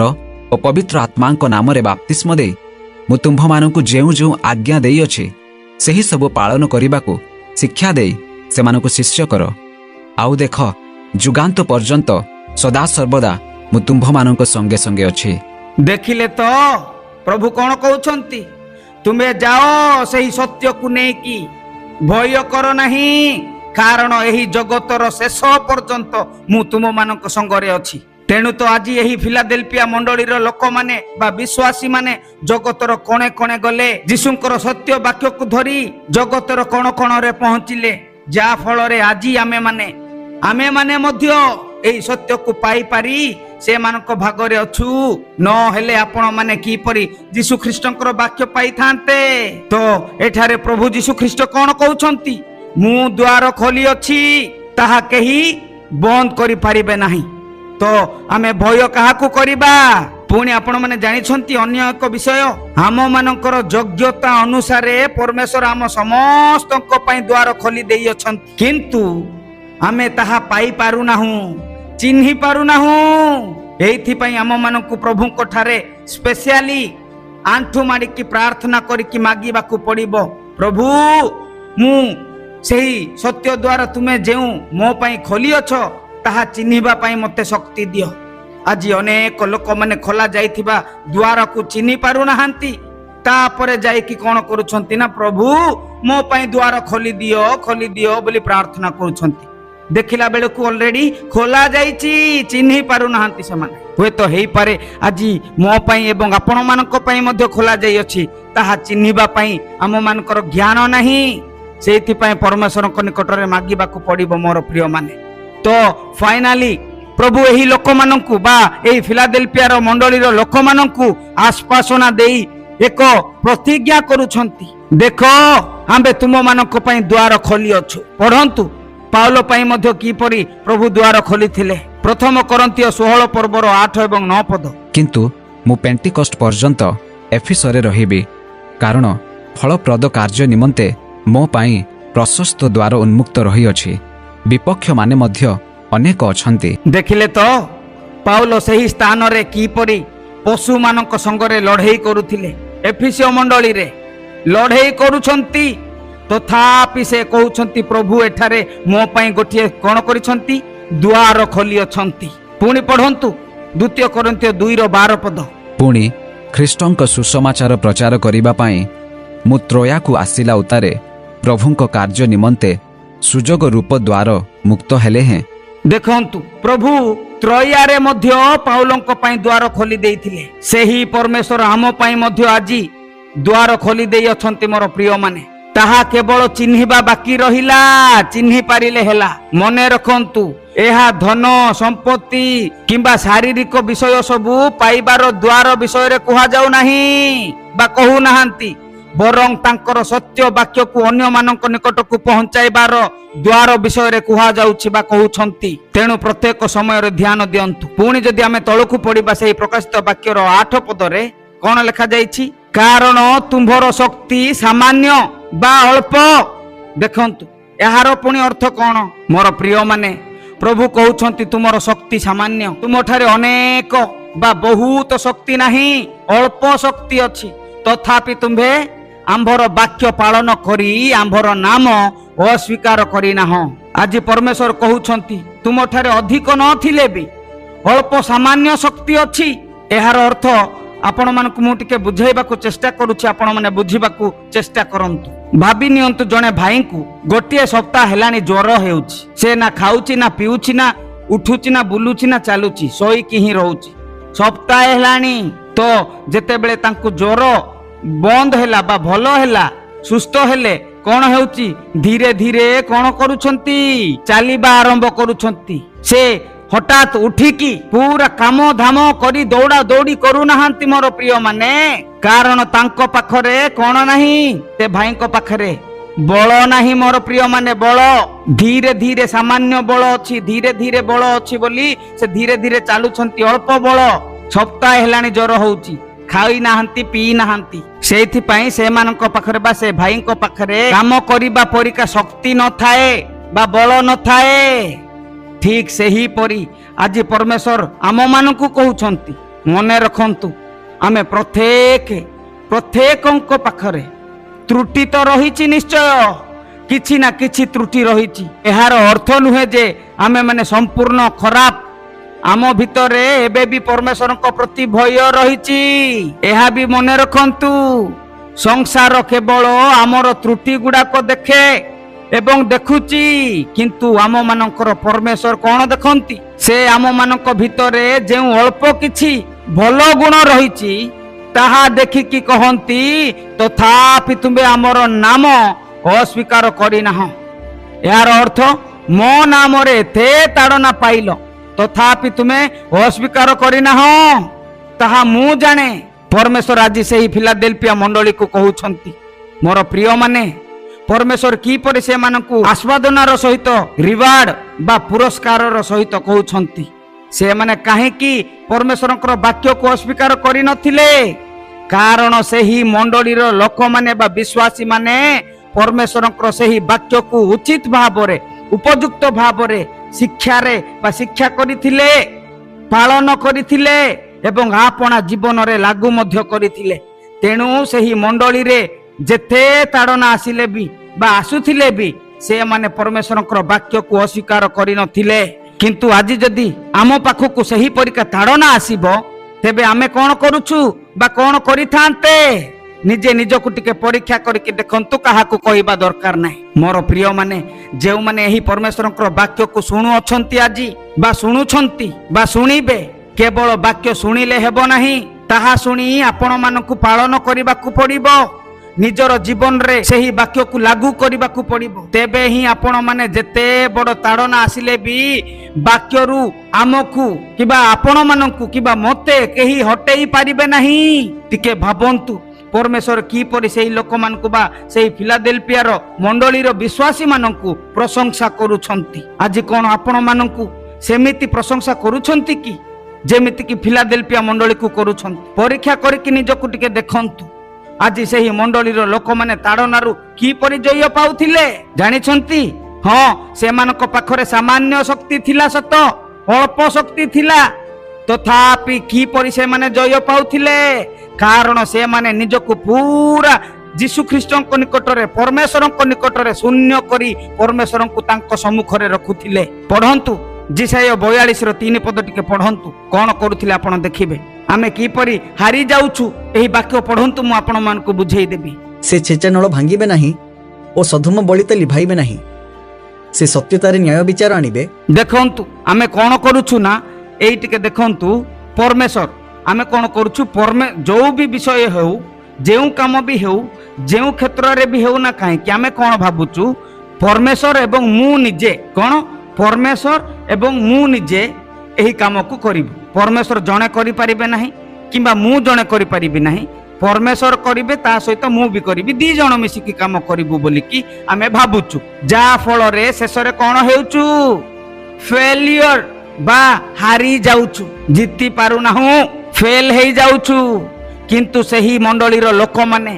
ଓ ପବିତ୍ର ଆତ୍ମାଙ୍କ ନାମରେ ବାପ୍ତିସ୍ମ ଦେଇ ମୁଁ ତୁମ୍ଭମାନଙ୍କୁ ଯେଉଁ ଯେଉଁ ଆଜ୍ଞା ଦେଇଅଛି ସେହି ସବୁ ପାଳନ କରିବାକୁ ଶିକ୍ଷା ଦେଇ ସେମାନଙ୍କୁ ଶିଷ୍ୟ କର। ଆଉ ଦେଖ, ଯୁଗାନ୍ତ ପର୍ଯ୍ୟନ୍ତ ସଦାସର୍ବଦା ମୁଁ ତୁମ୍ଭମାନଙ୍କ ସଙ୍ଗେ ସଙ୍ଗେ ଅଛି। ଦେଖିଲେ ତ ପ୍ରଭୁ କ'ଣ କହୁଛନ୍ତି? ତୁମେ ଯାଅ ସେହି ସତ୍ୟକୁ ନେଇକି, ଭୟ କର ନାହିଁ, କାରଣ ଏହି ଜଗତର ଶେଷ ପର୍ଯ୍ୟନ୍ତ ମୁଁ ତୁମମାନଙ୍କ ସଙ୍ଗରେ ଅଛି। ତେଣୁ ତ ଆଜି ଏହି ଫିଲାଦେଲଫିଆ ମଣ୍ଡଳୀର ଲୋକମାନେ ବା ବିଶ୍ୱାସୀମାନେ ଜଗତର କଣେ କଣେ ଗଲେ, ଯୀଶୁଙ୍କର ସତ୍ୟ ବାକ୍ୟକୁ ଧରି ଜଗତର କଣ କଣରେ ପହଞ୍ଚିଲେ, ଯାହା ଫଳରେ ଆଜି ଆମେମାନେ ଆମେ ମାନେ ମଧ୍ୟ ଏହି ସତ୍ୟକୁ ପାଇପାରି ସେମାନଙ୍କ ଭାଗରେ ଅଛୁ। ନହେଲେ ଆପଣ ମାନେ କିପରି ଯୀଶୁ ଖ୍ରୀଷ୍ଟଙ୍କର ବାକ୍ୟ ପାଇଥାନ୍ତେ? ତ ଏଠାରେ ପ୍ରଭୁ ଯୀଶୁ ଖ୍ରୀଷ୍ଟ କଣ କହୁଛନ୍ତି? ମୁଁ ଦ୍ୱାର ଖୋଲି ଅଛି, ତାହା କେହି ବନ୍ଦ କରିପାରିବେ ନାହିଁ। ତ ଆମେ ଭୟ କାହାକୁ କରିବା? ପୁଣି ଆପଣ ମାନେ ଜାଣିଛନ୍ତି ଅନ୍ୟ ଏକ ବିଷୟ, ଆମ ମାନଙ୍କର ଯୋଗ୍ୟତା ଅନୁସାରେ ପରମେଶ୍ୱର ଆମ ସମସ୍ତଙ୍କ ପାଇଁ ଦ୍ୱାର ଖୋଲି ଦେଇଅଛନ୍ତି, କିନ୍ତୁ ଆମେ ତାହା ପାଇପାରୁନାହୁଁ, ଚିହ୍ନି ପାରୁନାହୁଁ। ଏଇଥିପାଇଁ ଆମ ମାନଙ୍କୁ ପ୍ରଭୁଙ୍କ ଠାରେ ସ୍ପେଶିଆଲି ଆଣ୍ଠୁ ମାଡ଼ିକି ପ୍ରାର୍ଥନା କରିକି ମାଗିବାକୁ ପଡ଼ିବ, ପ୍ରଭୁ ମୁଁ ସେହି ସତ୍ୟ ଦ୍ୱାର ତୁମେ ଯେଉଁ ମୋ ପାଇଁ ଖୋଲିଅଛ ତାହା ଚିହ୍ନିବା ପାଇଁ ମୋତେ ଶକ୍ତି ଦିଅ। ଆଜି ଅନେକ ଲୋକମାନେ ଖୋଲା ଯାଇଥିବା ଦ୍ୱାରକୁ ଚିହ୍ନି ପାରୁନାହାନ୍ତି, ତାପରେ ଯାଇକି କଣ କରୁଛନ୍ତି ନା ପ୍ରଭୁ ମୋ ପାଇଁ ଦ୍ୱାର ଖୋଲିଦିଅ ବୋଲି ପ୍ରାର୍ଥନା କରୁଛନ୍ତି। ଦେଖିଲା ବେଳକୁ ଅଲରେଡି ଖୋଲା ଯାଇଛି, ଚିହ୍ନି ପାରୁନାହାନ୍ତି ସେମାନେ। ହୁଏତ ହେଇପାରେ ଆଜି ମୋ ପାଇଁ ଏବଂ ଆପଣ ମାନଙ୍କ ପାଇଁ ମଧ୍ୟ ଖୋଲା ଯାଇଅଛି, ତାହା ଚିହ୍ନିବା ପାଇଁ ଆମ ମାନଙ୍କର ଜ୍ଞାନ ନାହିଁ। ସେଇଥିପାଇଁ ପରମେଶ୍ୱରଙ୍କ ନିକଟରେ ମାଗିବାକୁ ପଡ଼ିବ ମୋର ପ୍ରିୟ ମାନେ। ତ ଫାଇନାଲି ପ୍ରଭୁ ଏହି ଲୋକମାନଙ୍କୁ ବା ଏହି ଫିଲାଦେଲଫିଆର ମଣ୍ଡଳୀର ଲୋକମାନଙ୍କୁ ଆଶ୍ୱାସନା ଦେଇ ଏକ ପ୍ରତିଜ୍ଞା କରୁଛନ୍ତି, ଦେଖ ଆମ୍ଭେ ତୁମମାନଙ୍କ ପାଇଁ ଦ୍ୱାର ଖୋଲିଅଛୁ। ପଢ଼ନ୍ତୁ ପାଉଲ ପାଇଁ ମଧ୍ୟ କିପରି ପ୍ରଭୁ ଦ୍ୱାର ଖୋଲିଥିଲେ। ପ୍ରଥମ କରନ୍ତୀୟ 16 ପର୍ବର 8 ଏବଂ 9 ପଦ। କିନ୍ତୁ ମୁଁ ପେଣ୍ଟିକଷ୍ଟ ପର୍ଯ୍ୟନ୍ତ ଏଫିସରେ ରହିବି, କାରଣ ଫଳପ୍ରଦ କାର୍ଯ୍ୟ ନିମନ୍ତେ ମୋ ପାଇଁ ପ୍ରଶସ୍ତ ଦ୍ୱାର ଉନ୍ମୁକ୍ତ ରହିଅଛି, ବିପକ୍ଷମାନେ ମଧ୍ୟ ଅନେକ ଅଛନ୍ତି। ଦେଖିଲେ ତ ପାଉଲ ସେହି ସ୍ଥାନରେ କିପରି ପଶୁମାନଙ୍କ ସଙ୍ଗରେ ଲଢ଼େଇ କରୁଥିଲେ। ଏଫିସିୟ ମଣ୍ଡଳୀରେ ଲଢ଼େଇ କରୁଛନ୍ତି, ତଥାପି ସେ କହୁଛନ୍ତି ପ୍ରଭୁ ଏଠାରେ ମୋ ପାଇଁ ଗୋଟିଏ କଣ କରିଛନ୍ତି? ଦ୍ୱାର ଖୋଲିଅଛନ୍ତି। ପୁଣି ପଢ଼ନ୍ତୁ 2 କରନ୍ତୀୟ 2:12 ପଦ। ପୁଣି ଖ୍ରୀଷ୍ଟଙ୍କ ସୁସମାଚାର ପ୍ରଚାର କରିବା ପାଇଁ ମୁଁ ତ୍ରୋୟାକୁ ଆସିଲା ଉତ୍ତାରେ ପ୍ରଭୁଙ୍କ କାର୍ଯ୍ୟ ନିମନ୍ତେ ସୁଯୋଗ ରୂପ ଦ୍ୱାର ମୁକ୍ତ ହେଲେ ହେଁ। ଦେଖନ୍ତୁ ପ୍ରଭୁ ତ୍ରୟାରେ ମଧ୍ୟ ପାଉଲଙ୍କ ପାଇଁ ଦ୍ୱାର ଖୋଲି ଦେଇଥିଲେ। ସେହି ପରମେଶ୍ୱର ଆମ ପାଇଁ ମଧ୍ୟ ଆଜି ଦ୍ୱାର ଖୋଲି ଦେଇ ଅଛନ୍ତି ମୋର ପ୍ରିୟ ମାନେ। ତାହା କେବଳ ଚିହ୍ନିବା ବାକି ରହିଲା, ଚିହ୍ନି ପାରିଲେ ହେଲା। ମନେ ରଖନ୍ତୁ, ଏହା ଧନ ସମ୍ପତ୍ତି କିମ୍ବା ଶାରୀରିକ ବିଷୟ ସବୁ ପାଇବାର ଦ୍ୱାର ବିଷୟରେ କୁହାଯାଉ ନାହିଁ ବା କହୁନାହାନ୍ତି, ବରଂ ତାଙ୍କର ସତ୍ୟ ବାକ୍ୟକୁ ଅନ୍ୟମାନଙ୍କ ନିକଟକୁ ପହଞ୍ଚାଇବାର ଦ୍ୱାର ବିଷୟରେ କୁହାଯାଉଛି ବା କହୁଛନ୍ତି। ତେଣୁ ପ୍ରତ୍ୟେକ ସମୟରେ ଧ୍ୟାନ ଦିଅନ୍ତୁ। ପୁଣି ଯଦି ଆମେ ତଳକୁ ପଢିବା ସେହି ପ୍ରକାଶିତ ବାକ୍ୟର 8 ପଦରେ କଣ ଲେଖାଯାଇଛି? କାରଣ ତୁମ୍ଭର ଶକ୍ତି ସାମାନ୍ୟ ବା ଅଳ୍ପ। ଦେଖନ୍ତୁ ଏହାର ପୁଣି ଅର୍ଥ କଣ ମୋର ପ୍ରିୟ ମାନେ? ପ୍ରଭୁ କହୁଛନ୍ତି ତୁମର ଶକ୍ତି ସାମାନ୍ୟ, ତୁମଠାରେ ଅନେକ ବା ବହୁତ ଶକ୍ତି ନାହିଁ, ଅଳ୍ପ ଶକ୍ତି ଅଛି, ତଥାପି ତୁମ୍ଭେ ଆମ୍ଭର ବାକ୍ୟ ପାଳନ କରି ଆମ୍ଭର ନାମ ଅସ୍ୱୀକାର କରିନାହଁ। ଆଜି ପରମେଶ୍ୱର କହୁଛନ୍ତି ତୁମଠାରେ ଅଧିକ ନଥିଲେ ବି ଅଳ୍ପ ସାମାନ୍ୟ ଶକ୍ତି ଅଛି। ଏହାର ଅର୍ଥ ଆପଣମାନଙ୍କୁ ମୁଁ ଟିକେ ବୁଝାଇବାକୁ ଚେଷ୍ଟା କରୁଛି, ଆପଣମାନେ ବୁଝିବାକୁ ଚେଷ୍ଟା କରନ୍ତୁ। ଭାବି ନିଅନ୍ତୁ ଜଣେ ଭାଇଙ୍କୁ ଗୋଟିଏ ସପ୍ତାହ ହେଲାଣି ଜ୍ୱର ହେଉଛି। ସେ ନା ଖାଉଛି ନା ପିଉଛି ନା ଉଠୁଛି ନା ବୁଲୁଛି ନା ଚାଲୁଛି, ଶୋଇକି ହିଁ ରହୁଛି। ସପ୍ତାହ ହେଲାଣି। ତ ଯେତେବେଳେ ତାଙ୍କୁ ଜ୍ୱର ବନ୍ଦ ହେଲା ବା ଭଲ ହେଲା, ସୁସ୍ଥ ହେଲେ, କଣ ହେଉଛି? ଧୀରେ ଧୀରେ କଣ କରୁଛନ୍ତି? ଚାଲିବା ଆରମ୍ଭ କରୁଛନ୍ତି। ସେ ହଠାତ୍ ଉଠିକି ପୁରା କାମ ଧାମ କରି ଦୌଡ଼ା ଦୌଡ଼ି କରୁନାହାନ୍ତି ମୋର ପ୍ରିୟ ମାନେ, କାରଣ ତାଙ୍କ ପାଖରେ କଣ ନାହିଁ? ସେ ଭାଇଙ୍କ ପାଖରେ ବଳ ନାହିଁ ମୋର ପ୍ରିୟ ମାନେ। ବଳ ଧୀରେ ଧୀରେ ସାମାନ୍ୟ ବଳ ଅଛି, ଧୀରେ ଧୀରେ ବଳ ଅଛି ବୋଲି ସେ ଧୀରେ ଧୀରେ ଚାଲୁଛନ୍ତି। ଅଳ୍ପ ବଳ, ସପ୍ତାହ ହେଲାଣି ଜ୍ୱର ହଉଛି, ଖାଇ ନାହାନ୍ତି, ପିଇ ନାହାନ୍ତି। ସେଇଥିପାଇଁ ସେମାନଙ୍କ ପାଖରେ ବା ସେ ଭାଇଙ୍କ ପାଖରେ କାମ କରିବା ପରିକା ଶକ୍ତି ନଥାଏ ବା ବଳ ନଥାଏ। ଠିକ ସେହିପରି ଆଜି ପରମେଶ୍ୱର ଆମ ମାନଙ୍କୁ କହୁଛନ୍ତି, ମନେ ରଖନ୍ତୁ ଆମେ ପ୍ରତ୍ୟେକଙ୍କ ପାଖରେ ତ୍ରୁଟି ତ ରହିଛି, ନିଶ୍ଚୟ କିଛି ନା କିଛି ତ୍ରୁଟି ରହିଛି। ଏହାର ଅର୍ଥ ନୁହେଁ ଯେ ଆମେ ମାନେ ସମ୍ପୂର୍ଣ୍ଣ ଖରାପ। ଆମ ଭିତରେ ଏବେ ବି ପରମେଶ୍ୱରଙ୍କ ପ୍ରତି ଭୟ ରହିଛି। ଏହା ବି ମନେ ରଖନ୍ତୁ, ସଂସାର କେବଳ ଆମର ତ୍ରୁଟି ଗୁଡାକ ଦେଖେ ଏବଂ ଦେଖୁଛି, କିନ୍ତୁ ଆମ ମାନଙ୍କର ପରମେଶ୍ୱର କଣ ଦେଖନ୍ତି? ସେ ଆମ ମାନଙ୍କ ଭିତରେ ଯେଉଁ ଅଳ୍ପ କିଛି ଭଲ ଗୁଣ ରହିଛି ତାହା ଦେଖିକି କହନ୍ତି, ତଥାପି ତୁମେ ଆମର ନାମ ଅସ୍ୱୀକାର କରିନାହ। ଏହାର ଅର୍ଥ ମୋ ନାମରେ ଏତେ ତାଡ଼ନା ପାଇଲ, ତଥାପି ତୁମେ ଅସ୍ୱୀକାର କରିନାହ, ତାହା ମୁଁ ଜାଣେ। ପରମେଶ୍ୱର ଆଜି ସେହି ଫିଲାଦେଲଫିଆ ମଣ୍ଡଳୀକୁ କହୁଛନ୍ତି, ମୋର ପ୍ରିୟମାନେ, ପରମେଶ୍ୱର କିପରି ସେମାନଙ୍କୁ ଆସ୍ୱାଦନାର ସହିତ ରିୱାର୍ଡ ବା ପୁରସ୍କାରର ସହିତ କହୁଛନ୍ତି। ସେମାନେ କାହିଁକି ପରମେଶ୍ୱରଙ୍କର ବାକ୍ୟକୁ ଅସ୍ୱୀକାର କରିନଥିଲେ? କାରଣ ସେହି ମଣ୍ଡଳୀର ଲୋକମାନେ ବା ବିଶ୍ୱାସୀ ମାନେ ପରମେଶ୍ୱରଙ୍କର ସେହି ବାକ୍ୟକୁ ଉଚିତ ଭାବରେ, ଉପଯୁକ୍ତ ଭାବରେ ଶିକ୍ଷା କରିଥିଲେ, ପାଳନ କରିଥିଲେ ଏବଂ ଆପଣା ଜୀବନରେ ଲାଗୁ ମଧ୍ୟ କରିଥିଲେ। ତେଣୁ ସେହି ମଣ୍ଡଳୀରେ ଯେତେ ତାଡ଼ନା ଆସିଲେ ବି ବା ଆସୁଥିଲେ ବି ସେମାନେ ପରମେଶ୍ୱରଙ୍କର ବାକ୍ୟକୁ ଅସ୍ୱୀକାର କରିନଥିଲେ। କିନ୍ତୁ ଆଜି ଯଦି ଆମ ପାଖକୁ ସେହି ପରିକା ତାଡ଼ନା ଆସିବ, ତେବେ ଆମେ କ'ଣ କରୁଛୁ ବା କ'ଣ କରିଥାନ୍ତେ? ନିଜେ ନିଜକୁ ଟିକେ ପରୀକ୍ଷା କରିକି ଦେଖନ୍ତୁ, କାହାକୁ କହିବା ଦରକାର ନାହିଁ। ମୋର ପ୍ରିୟମାନେ, ଯେଉଁମାନେ ଏହି ପରମେଶ୍ୱରଙ୍କର ବାକ୍ୟକୁ ଶୁଣୁଅଛନ୍ତି ଆଜି ବା ଶୁଣୁଛନ୍ତି ବା ଶୁଣିବେ, କେବଳ ବାକ୍ୟ ଶୁଣିଲେ ହେବ ନାହିଁ, ତାହା ଶୁଣି ଆପଣମାନଙ୍କୁ ପାଳନ କରିବାକୁ ପଡ଼ିବ। ନିଜର ଜୀବନରେ ସେହି ବାକ୍ୟକୁ ଲାଗୁ କରିବାକୁ ପଡ଼ିବ। ତେବେ ହିଁ ଆପଣମାନେ ଯେତେ ବଡ଼ ତାଡ଼ନା ଆସିଲେ ବି ବାକ୍ୟରୁ ଆମକୁ କିମ୍ବା ଆପଣମାନଙ୍କୁ କିମ୍ବା ମୋତେ କେହି ହଟେଇ ପାରିବେ ନାହିଁ। ଟିକେ ଭାବନ୍ତୁ, ପରମେଶ୍ୱର କିପରି ସେହି ଲୋକମାନଙ୍କୁ ବା ସେହି ଫିଲାଦେଲଫିଆର ମଣ୍ଡଳୀର ବିଶ୍ୱାସୀ ମାନଙ୍କୁ ପ୍ରଶଂସା କରୁଛନ୍ତି। ଆଜି କ'ଣ ଆପଣମାନଙ୍କୁ ସେମିତି ପ୍ରଶଂସା କରୁଛନ୍ତି କି ଯେମିତିକି ଫିଲାଦେଲଫିଆ ମଣ୍ଡଳୀକୁ କରୁଛନ୍ତି? ପରୀକ୍ଷା କରିକି ନିଜକୁ ଟିକେ ଦେଖନ୍ତୁ। ଆଜି ସେହି ମଣ୍ଡଳୀର ଲୋକମାନେ ତାଡ଼ନାରୁ କିପରି ଜୟ ପାଉଥିଲେ ଜାଣିଛନ୍ତି? ହଁ, ସେମାନଙ୍କ ପାଖରେ ସାମାନ୍ୟ ଶକ୍ତି ଥିଲା ସତ, ଅଳ୍ପ ଶକ୍ତି ଥିଲା, ତଥାପି କିପରି ସେମାନେ ଜୟ ପାଉଥିଲେ? କାରଣ ସେମାନେ ନିଜକୁ ପୁରା ଯୀଶୁ ଖ୍ରୀଷ୍ଟଙ୍କ ନିକଟରେ, ପରମେଶ୍ୱରଙ୍କ ନିକଟରେ ଶୂନ୍ୟ କରି ପରମେଶ୍ୱରଙ୍କୁ ତାଙ୍କ ସମ୍ମୁଖରେ ରଖୁଥିଲେ। ପଢ଼ନ୍ତୁ, ଜିସାୟ 42ର 3 ପଦ ଟିକେ ପଢ଼ନ୍ତୁ, କ'ଣ କରୁଥିଲେ ଆପଣ ଦେଖିବେ। ଆମେ କିପରି ହାରି ଯାଉଛୁ ଏହି ବାକ୍ୟ ପଢ଼ନ୍ତୁ, ମୁଁ ଆପଣମାନଙ୍କୁ ବୁଝେଇଦେବି। ସେ ଛେଚା ନଳ ଭାଙ୍ଗିବେ ନାହିଁ ଓ ସଧୁମ ବଳିତ ଲିଭାଇବେ ନାହିଁ। ସେ ସତ୍ୟତାରେ ନ୍ୟାୟ ବିଚାର ଆଣିବେ। ଦେଖନ୍ତୁ ଆମେ କ'ଣ କରୁଛୁ ନା, ଏଇ ଟିକେ ଦେଖନ୍ତୁ, ପରମେଶ୍ୱର ଆମେ କ'ଣ କରୁଛୁ, ଯୋଉ ବି ବିଷୟ ହେଉ, ଯେଉଁ କାମ ବି ହେଉ, ଯେଉଁ କ୍ଷେତ୍ରରେ ବି ହେଉ ନା କାହିଁକି, ଆମେ କ'ଣ ଭାବୁଛୁ, ପରମେଶ୍ୱର ଏବଂ ମୁଁ ନିଜେ, କ'ଣ ପରମେଶ୍ୱର ଏବଂ ମୁଁ ନିଜେ ଏହି କାମକୁ କରିବୁ। ପରମେଶ୍ୱର ଜଣେ କରିପାରିବେ ନାହିଁ କିମ୍ବା ମୁଁ ଜଣେ କରିପାରିବି ନାହିଁ, ପରମେଶ୍ୱର କରିବେ, ତା ସହିତ ମୁଁ ବି କରିବି, 2 ଜଣ ମିଶିକି କାମ କରିବୁ ବୋଲିକି ଆମେ ଭାବୁଛୁ। ଯାହା ଫଳରେ ଶେଷରେ କ'ଣ ହେଉଛୁ, ଫେଲିୟର ବା ହାରି ଯାଉଛୁ, ଜିତି ପାରୁନାହୁଁ, ଫେଲ ହେଇଯାଉଛୁ। କିନ୍ତୁ ସେହି ମଣ୍ଡଳୀର ଲୋକମାନେ,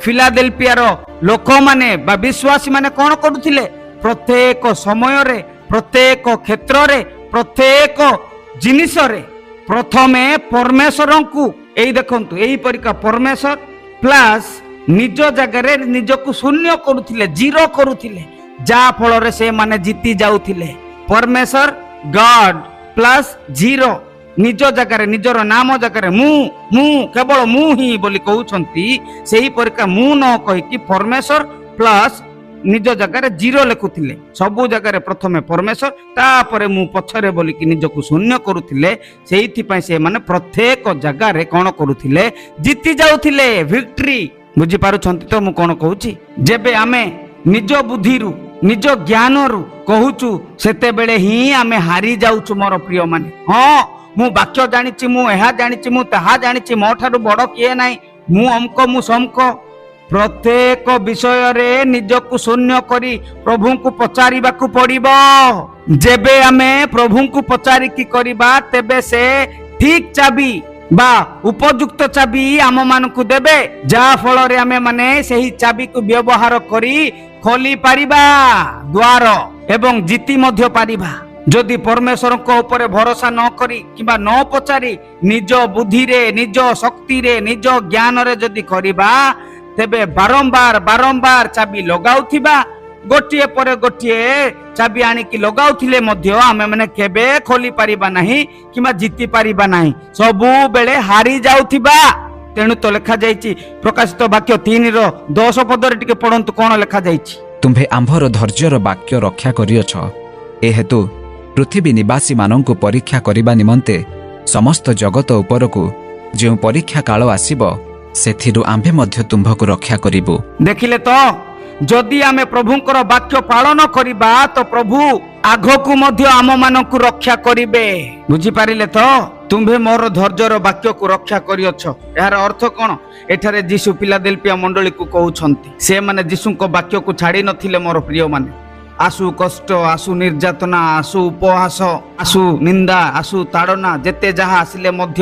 ଫିଲାଦେଲଫିଆର ଲୋକମାନେ ବା ବିଶ୍ୱାସୀ ମାନେ କ'ଣ କରୁଥିଲେ? ପ୍ରତ୍ୟେକ ସମୟରେ, ପ୍ରତ୍ୟେକ କ୍ଷେତ୍ରରେ, ପ୍ରତ୍ୟେକ ଜିନିଷରେ ପ୍ରଥମେ ପରମେଶ୍ୱରଙ୍କୁ, ଏଇ ଦେଖନ୍ତୁ, ଏଇ ପରିକା ପରମେଶ୍ୱର ପ୍ଲସ୍ ନିଜ ଜାଗାରେ ନିଜକୁ ଶୂନ୍ୟ କରୁଥିଲେ, ଜିରୋ କରୁଥିଲେ, ଯାହା ଫଳରେ ସେମାନେ ଜିତି ଯାଉଥିଲେ। ପରମେଶ୍ୱର ଗଡ୍ ପ୍ଲସ୍ ଜିରୋ, ନିଜ ଜାଗାରେ, ନିଜର ନାମ ଜାଗାରେ ମୁଁ କେବଳ ମୁଁ ହିଁ ବୋଲି କହୁଛନ୍ତି। ସେହି ପରିକା ମୁଁ ନ କହିକି ପରମେଶ୍ୱର ପ୍ଲସ୍ ନିଜ ଜାଗାରେ ଜିରୋ ଲେଖୁଥିଲେ। ସବୁ ଜାଗାରେ ପ୍ରଥମେ ପରମେଶ୍ୱର, ତାପରେ ମୁଁ ପଛରେ ବୋଲିକି ନିଜକୁ ଶୂନ୍ୟ କରୁଥିଲେ। ସେଇଥିପାଇଁ ସେମାନେ ପ୍ରତ୍ୟେକ ଜାଗାରେ କ'ଣ କରୁଥିଲେ? ଜିତି ଯାଉଥିଲେ, ଭିକ୍ଟ୍ରି। ବୁଝିପାରୁଛନ୍ତି ତ ମୁଁ କ'ଣ କହୁଛି? ଯେବେ ଆମେ ନିଜ ବୁଦ୍ଧିରୁ, ନିଜ ଜ୍ଞାନରୁ କହୁଛୁ, ସେତେବେଳେ ହିଁ ଆମେ ହାରି ଯାଉଛୁ ମୋର ପ୍ରିୟମାନେ। ହଁ, ମୁଁ ବାକ୍ୟ ଜାଣିଛି, ମୁଁ ଏହା ଜାଣିଛି, ମୁଁ ତାହା ଜାଣିଛି, ମୋ ଠାରୁ ବଡ଼ କିଏ ନାହିଁ, ମୁଁ ଅମକ, ମୁଁ ସମକ। ପ୍ରତ୍ୟେକ ବିଷୟରେ ନିଜକୁ ଶୂନ୍ୟ କରି ପ୍ରଭୁଙ୍କୁ ପଚାରିବାକୁ ପଡ଼ିବ। ଯେବେ ଆମେ ପ୍ରଭୁଙ୍କୁ ପଚାରିକି କରିବା, ତେବେ ସେ ଠିକ ଚାବି ବା ଉପଯୁକ୍ତ ଚାବି ଆମ ମାନଙ୍କୁ ଦେବେ, ଯାହା ଫଳରେ ଆମେ ମାନେ ସେହି ଚାବିକୁ ବ୍ୟବହାର କରି ଖୋଲି ପାରିବା ଦ୍ୱାର ଏବଂ ଜିତି ମଧ୍ୟ ପାରିବା। ଯଦି ପରମେଶ୍ୱରଙ୍କ ଉପରେ ଭରସା ନ କରି କିମ୍ବା ନ ପଚାରି ନିଜ ବୁଦ୍ଧିରେ, ନିଜ ଶକ୍ତିରେ, ନିଜ ଜ୍ଞାନରେ ଯଦି କରିବା, ତେବେ ବାରମ୍ବାର ଚାବି ଲଗାଉଥିବା, ଗୋଟିଏ ପରେ ଗୋଟିଏ ଚାବି ଆଣିକି ଲଗାଉଥିଲେ ମଧ୍ୟ ଆମେ ମାନେ କେବେ ଖୋଲି ପାରିବା ନାହିଁ କିମ୍ବା ଜିତି ପାରିବା ନାହିଁ, ସବୁବେଳେ ହାରି ଯାଉଥିବା। ତେଣୁ ତ ଲେଖାଯାଇଛି ପ୍ରକାଶିତ ବାକ୍ୟ 3ର 10 ପଦରେ ଟିକେ ପଢ଼ନ୍ତୁ, କ'ଣ ଲେଖାଯାଇଛି? ତୁମ୍ଭେ ଆମ୍ଭର ଧୈର୍ଯ୍ୟର ବାକ୍ୟ ରକ୍ଷା କରିଅଛ, ଏ ହେତୁ ପୃଥିବୀ ନିବାସୀମାନଙ୍କୁ ପରୀକ୍ଷା କରିବା ନିମନ୍ତେ ସମସ୍ତ ଜଗତ ଉପରକୁ ଯେଉଁ ପରୀକ୍ଷା କାଳ ଆସିବ, ସେଥିରୁ ଆମ୍ଭେ ମଧ୍ୟ ତୁମ୍ଭକୁ ରକ୍ଷା କରିବୁ। ଦେଖିଲେ ତ, ଯଦି ଆମେ ପ୍ରଭୁଙ୍କର ବାକ୍ୟ ପାଳନ କରିବା, ତ ପ୍ରଭୁ ଆଗକୁ ମଧ୍ୟ ଆମମାନଙ୍କୁ ରକ୍ଷା କରିବେ। ବୁଝିପାରିଲେ ତ? ତୁମ୍ଭେ ମୋର ଧୈର୍ଯ୍ୟର ବାକ୍ୟକୁ ରକ୍ଷା କରିଅଛ। ଏହାର ଅର୍ଥ କଣ? ଏଠାରେ ଯୀଶୁ ଫିଲାଦେଲଫିଆ ମଣ୍ଡଳୀକୁ କହୁଛନ୍ତି, ସେମାନେ ଯୀଶୁଙ୍କ ବାକ୍ୟକୁ ଛାଡ଼ି ନଥିଲେ। ମୋର ପ୍ରିୟମାନେ, ଆସୁ କଷ୍ଟ, ଆସୁ ନିର୍ଯାତନା, ଆସୁ ଉପହାସ, ଆସୁ ନିନ୍ଦା, ଆସୁ ତାଡ଼ନା, ଯେତେ ଯାହା ଆସିଲେ ମଧ୍ୟ